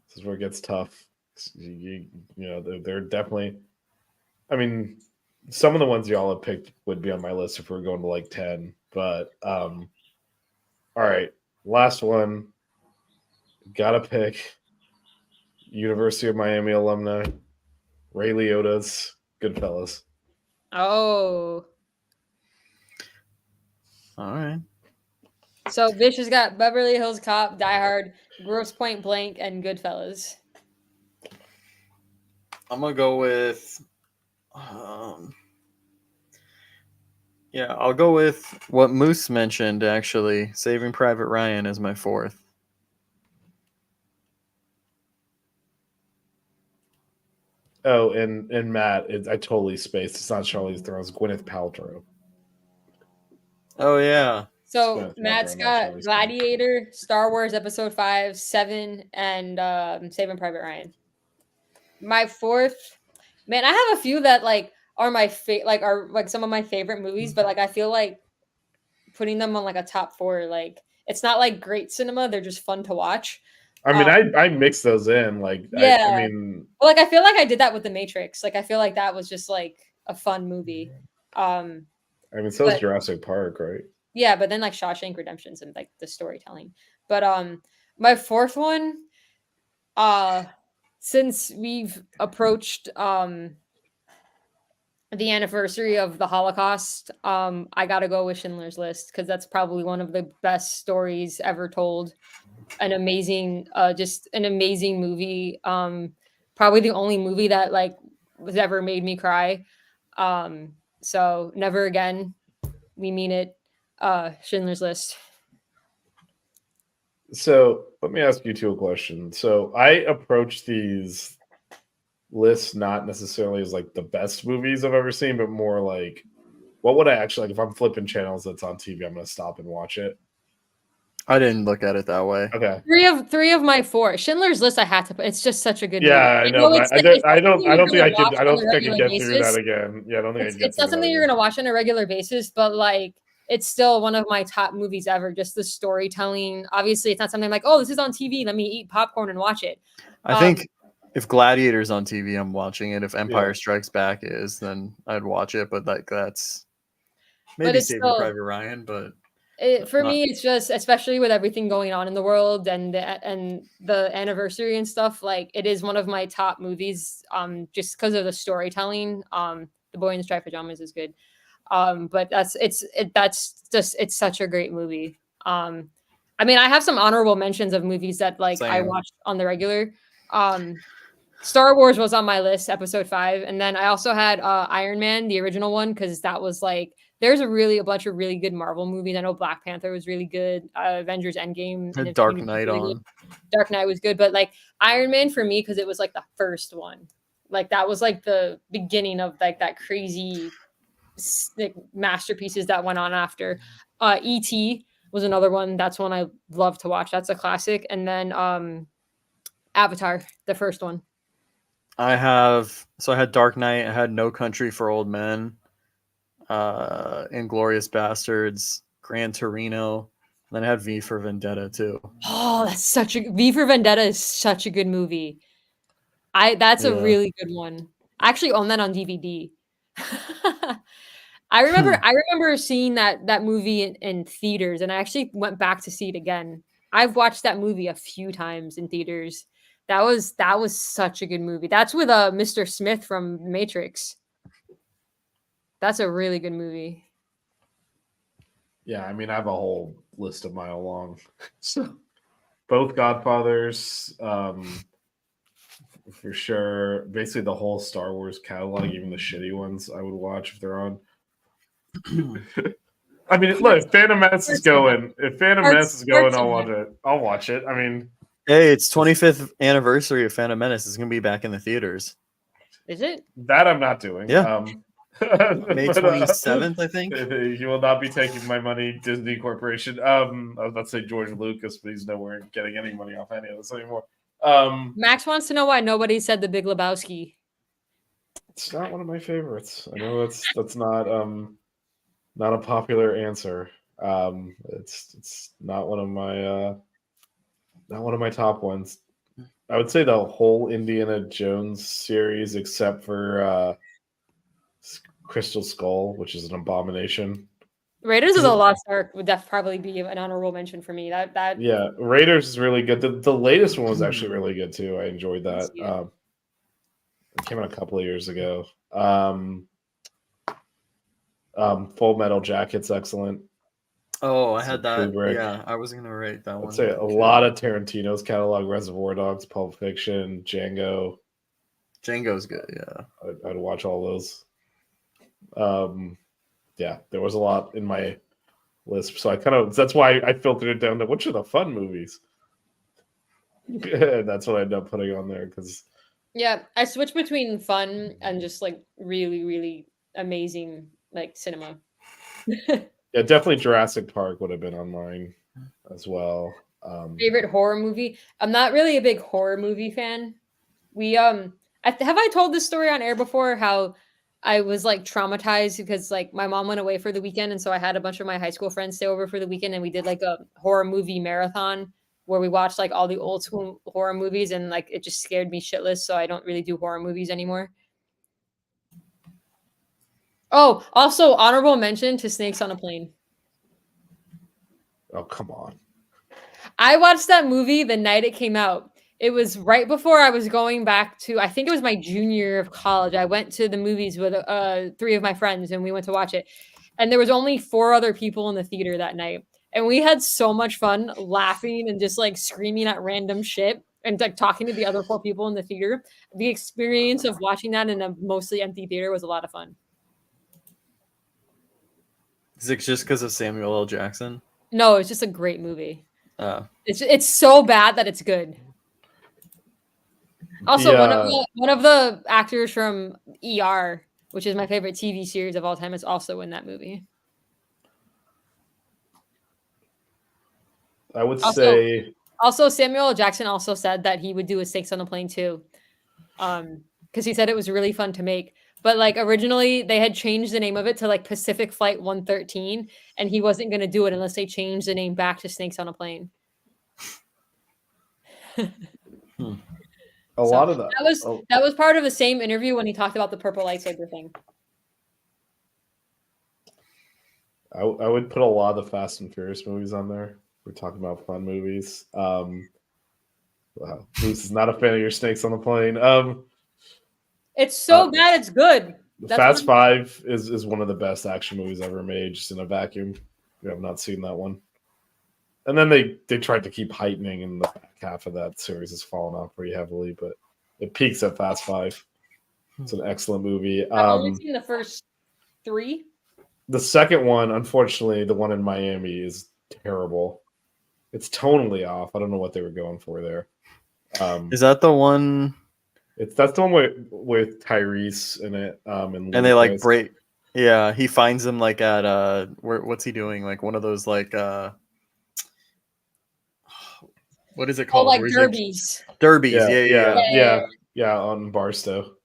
this is where it gets tough. You know, they're definitely. I mean, some of the ones y'all have picked would be on my list if we we're going to like 10. But all right, last one. Gotta pick University of Miami alumni, Ray Liotta's Goodfellas. Oh. All right. So Vish has got Beverly Hills Cop, Die Hard, Grosse Point Blank, and Goodfellas. I'm gonna go with yeah, I'll go with what Moose mentioned, actually. Saving Private Ryan is my 4th. Oh, and Matt, I totally spaced. It's not Charlize Theron, it's Gwyneth Paltrow. Oh, yeah. So Matt's got Gladiator, Star Wars Episode 5, 7, and Saving Private Ryan. My 4th, man, I have a few that like are my are like some of my favorite movies, but like I feel like putting them on like a top 4, like it's not like great cinema, they're just fun to watch. I mean, I mix those in, like, yeah. I mean, well, like I feel like I did that with The Matrix. Like I feel like that was just like a fun movie. I mean, so is Jurassic Park, right? Yeah, but then like Shawshank Redemption's and like the storytelling. But my 4th one, since we've approached the anniversary of the Holocaust, I gotta go with Schindler's List because that's probably one of the best stories ever told. An amazing, just an amazing movie. Probably the only movie that like was ever made me cry. So never again. We mean it. Schindler's List. So let me ask you two a question. So I approach these lists not necessarily as like the best movies I've ever seen, but more like what would I actually like if I'm flipping channels that's on TV, I'm gonna stop and watch it. I didn't look at it that way. Okay. Three of my four. Schindler's List I had to put. It's just such a good movie. Yeah, I know, but I don't think I could get through that again. Yeah, I don't think I could get It's not something you're gonna watch on a regular basis, but like it's still one of my top movies ever. Just the storytelling. Obviously, it's not something like, oh, this is on TV. Let me eat popcorn and watch it. I think if Gladiator's on TV, I'm watching it. If Empire Strikes Back is, then I'd watch it. But like that's maybe Saving Private Ryan. But for me, it's just, especially with everything going on in the world and the anniversary and stuff. Like it is one of my top movies. Just because of the storytelling. The Boy in the Striped Pajamas is good. But that's such a great movie. I mean, I have some honorable mentions of movies that like I watched on the regular. Star Wars was on my list, episode 5, and then I also had Iron Man, the original one, because that was like there's a bunch of really good Marvel movies. I know Black Panther was really good, Avengers Endgame, and Dark Knight really on. Dark Knight was good, but like Iron Man for me because it was like the first one, like that was like the beginning of like that crazy like masterpieces that went on after. E.T. was another one. That's one I love to watch. That's a classic. And then Avatar, the first one. I had Dark Knight, I had No Country for Old Men, Inglourious Bastards, Gran Torino, and then I had V for Vendetta too. Oh, V for Vendetta is such a good movie. That's a really good one. I actually own that on DVD. I remember seeing that movie in theaters, and I actually went back to see it again. I've watched that movie a few times in theaters. That was such a good movie. That's with Mr. Smith from Matrix. That's a really good movie. Yeah, I mean, I have a whole list of mile long. So, both Godfathers, for sure. Basically, the whole Star Wars catalog, even the shitty ones, I would watch if they're on. I mean, look, if Phantom Menace is going. If Phantom Menace is going, I'll watch it. I'll watch it. I mean, hey, it's 25th anniversary of Phantom Menace. It's gonna be back in the theaters. Is it? That I'm not doing. Yeah. May 27th, I think. You will not be taking my money, Disney Corporation. I was about to say George Lucas, but he's nowhere getting any money off any of this anymore. Max wants to know why nobody said The Big Lebowski. It's not one of my favorites. I know that's not a popular answer. It's not one of my top ones. I would say the whole Indiana Jones series, except for Crystal Skull, which is an abomination. Raiders of the Lost Ark would probably be an honorable mention for me. That yeah, Raiders is really good. The latest one was actually really good too. I enjoyed that. It came out a couple of years ago. Full Metal Jacket's excellent. Oh, I had that. Kubrick. Yeah, I was gonna rate that one. I'd say a lot of Tarantino's catalog: Reservoir Dogs, Pulp Fiction, Django. Django's good. Yeah, I'd watch all those. Yeah, there was a lot in my list, so that's why I filtered it down to which are the fun movies. And that's what I ended up putting on there because. Yeah, I switched between fun and just like really, really amazing like cinema. Yeah, definitely Jurassic Park would have been on mine as well. Favorite horror movie? I'm not really a big horror movie fan. We have I told this story on air before how I was like traumatized because like my mom went away for the weekend, and so I had a bunch of my high school friends stay over for the weekend, and we did like a horror movie marathon where we watched like all the old school horror movies, and like it just scared me shitless, so I don't really do horror movies anymore. Oh, also honorable mention to Snakes on a Plane. Oh, come on. I watched that movie the night it came out, It was right before I was going back to, I think it was my junior year of college. I went to the movies with 3 of my friends and we went to watch it. And there was only 4 other people in the theater that night. And we had so much fun laughing and just like screaming at random shit and like talking to the other 4 people in the theater. The experience of watching that in a mostly empty theater was a lot of fun. Is it just because of Samuel L. Jackson? No, it's just a great movie. It's so bad that it's good. Also, one of the actors from ER, which is my favorite TV series of all time, is also in that movie. I would say. Also, Samuel L. Jackson also said that he would do a Snakes on a Plane too, because he said it was really fun to make. But like originally, they had changed the name of it to like Pacific Flight 113, and he wasn't going to do it unless they changed the name back to Snakes on a Plane. A lot of that. That was part of the same interview when he talked about the purple lightsaber thing. I would put a lot of the Fast and Furious movies on there. We're talking about fun movies. Wow, Bruce is not a fan of your Snakes on the Plane. It's so bad, it's good. Fast 5 is one of the best action movies ever made, just in a vacuum. We have not seen that one. And then they tried to keep heightening, and the back half of that series has fallen off pretty heavily, but it peaks at Fast 5. It's an excellent movie. I've only seen the first 3. The second one, unfortunately, the one in Miami, is terrible. It's tonally off. I don't know what they were going for there. Is that the one? That's the one with Tyrese in it. And they like break. Yeah, he finds them like at what's he doing? Like one of those like what is it called? Oh, like derbies. Derbies. Yeah, on Barstow.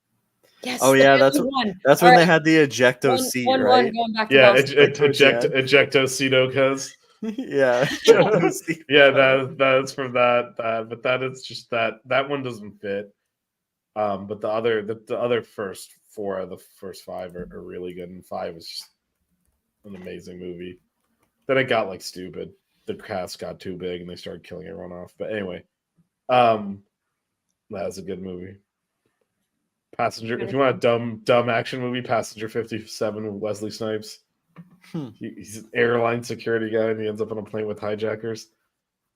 Yes. Oh yeah, that's when they had the ejecto seat, right? Yeah, ejecto cuz. Yeah. Yeah, that's from that. But that is just that one doesn't fit. But the other first 4 out of the first 5 are really good, and 5 is just an amazing movie. Then it got like stupid. The cast got too big and they started killing everyone off. But anyway, that's a good movie. Passenger. If you want a dumb action movie, Passenger 57 with Wesley Snipes. He's an airline security guy and he ends up on a plane with hijackers.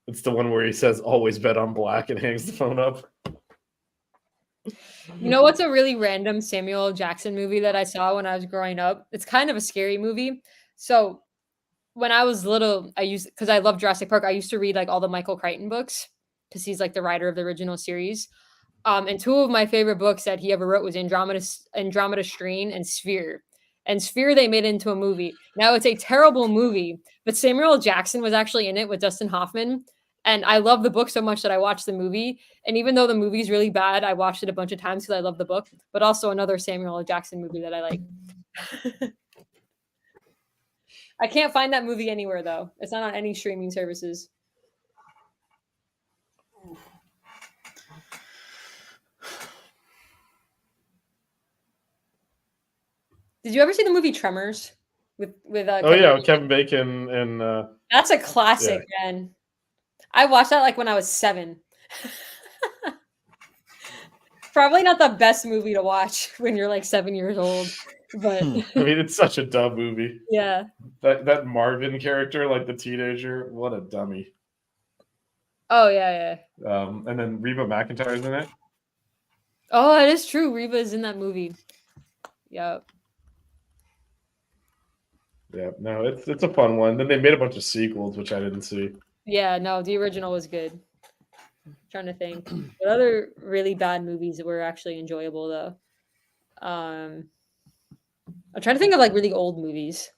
It's the one where he says always bet on black and hangs the phone up. You know what's a really random Samuel L. Jackson movie that I saw when I was growing up? It's kind of a scary movie. So when I was little, because I love Jurassic Park, I used to read like all the Michael Crichton books because he's like the writer of the original series. And 2 of my favorite books that he ever wrote was Andromeda Strain and Sphere. And Sphere they made into a movie. Now it's a terrible movie, but Samuel L. Jackson was actually in it with Dustin Hoffman. And I love the book so much that I watched the movie. And even though the movie's really bad, I watched it a bunch of times because I love the book, but also another Samuel L. Jackson movie that I like. I can't find that movie anywhere, though. It's not on any streaming services. Did you ever see the movie Tremors with Kevin Bacon and that's a classic, man. I watched that like when I was 7. Probably not the best movie to watch when you're like 7 years old, but I mean, it's such a dumb movie. Yeah. That Marvin character, like the teenager, what a dummy. Oh yeah. And then Reba McEntire's in it. Oh, it is true. Reba is in that movie. Yep. Yeah, no, it's a fun one. Then they made a bunch of sequels, which I didn't see. Yeah, no, the original was good. I'm trying to think. What other really bad movies were actually enjoyable though? I'm trying to think of like really old movies.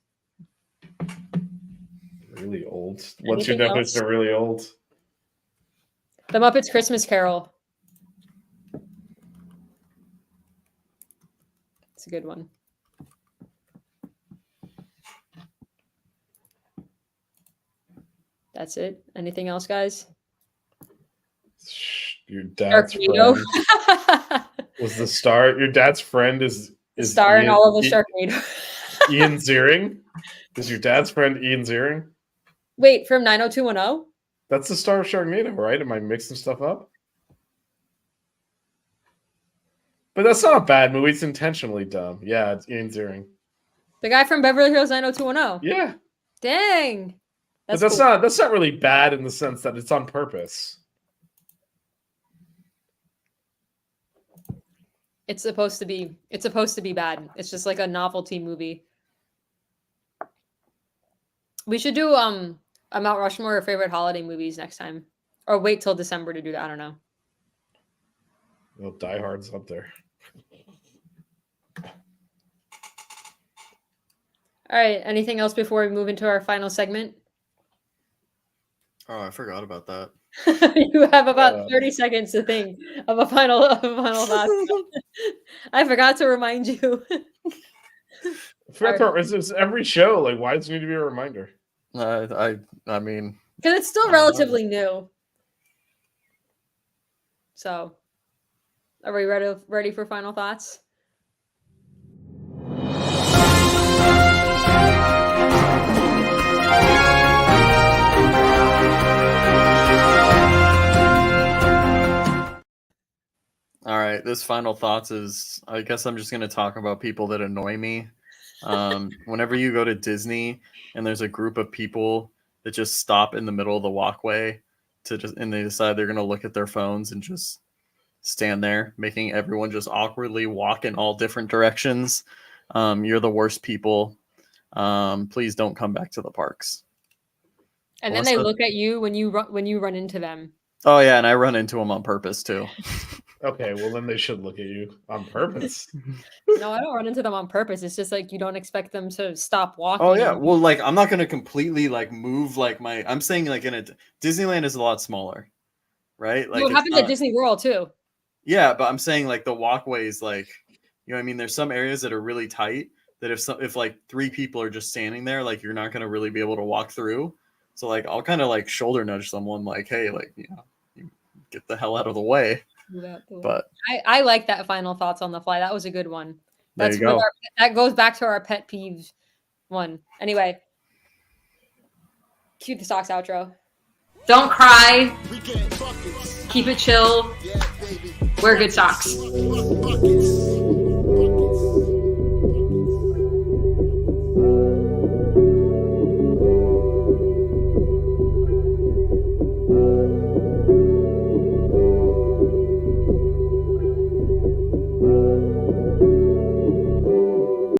Really old? What's your definition of really old? The Muppets Christmas Carol. It's a good one. That's it. Anything else, guys? Your dad's friend was the star. Your dad's friend is star in all of the Sharknado. Ian Ziering? Is your dad's friend Ian Ziering? Wait, from 90210? That's the star of Sharknado, right? Am I mixing stuff up? But that's not a bad movie. It's intentionally dumb. Yeah, it's Ian Ziering. The guy from Beverly Hills 90210. Yeah. Dang. But that's cool. not really bad in the sense that it's on purpose. It's supposed to be bad. It's just like a novelty movie. We should do a Mount Rushmore of favorite holiday movies next time. Or wait till December to do that. I don't know. Well, Die Hard's up there. All right. Anything else before we move into our final segment? Oh, I forgot about that. You have about 30 seconds to think of a final thought. I forgot to remind you. It's every show. Like, why does it need to be a reminder? I mean, because it's still relatively new. So, are we ready for final thoughts? All right, this final thoughts is, I guess I'm just going to talk about people that annoy me. Whenever you go to Disney and there's a group of people that just stop in the middle of the walkway and they decide they're going to look at their phones and just stand there, making everyone just awkwardly walk in all different directions. You're the worst people. Please don't come back to the parks. And then they look at you when you run into them. Oh yeah, and I run into them on purpose too. Okay, well then they should look at you on purpose. No, I don't run into them on purpose. It's just like you don't expect them to stop walking. Oh yeah, well, like I'm not gonna completely like move like my. I'm saying like Disneyland is a lot smaller, right? Like what happens at Disney World too. Yeah, but I'm saying like the walkways, like you know, what I mean, there's some areas that are really tight that if like 3 people are just standing there, like you're not gonna really be able to walk through. So like I'll kind of like shoulder nudge someone, like, hey, like you get the hell out of the way. But I like that final thoughts on the fly. That was a good one. There you go. That goes back to our pet peeves one. Anyway, cue the socks outro. Don't cry. Keep it chill. Wear good socks.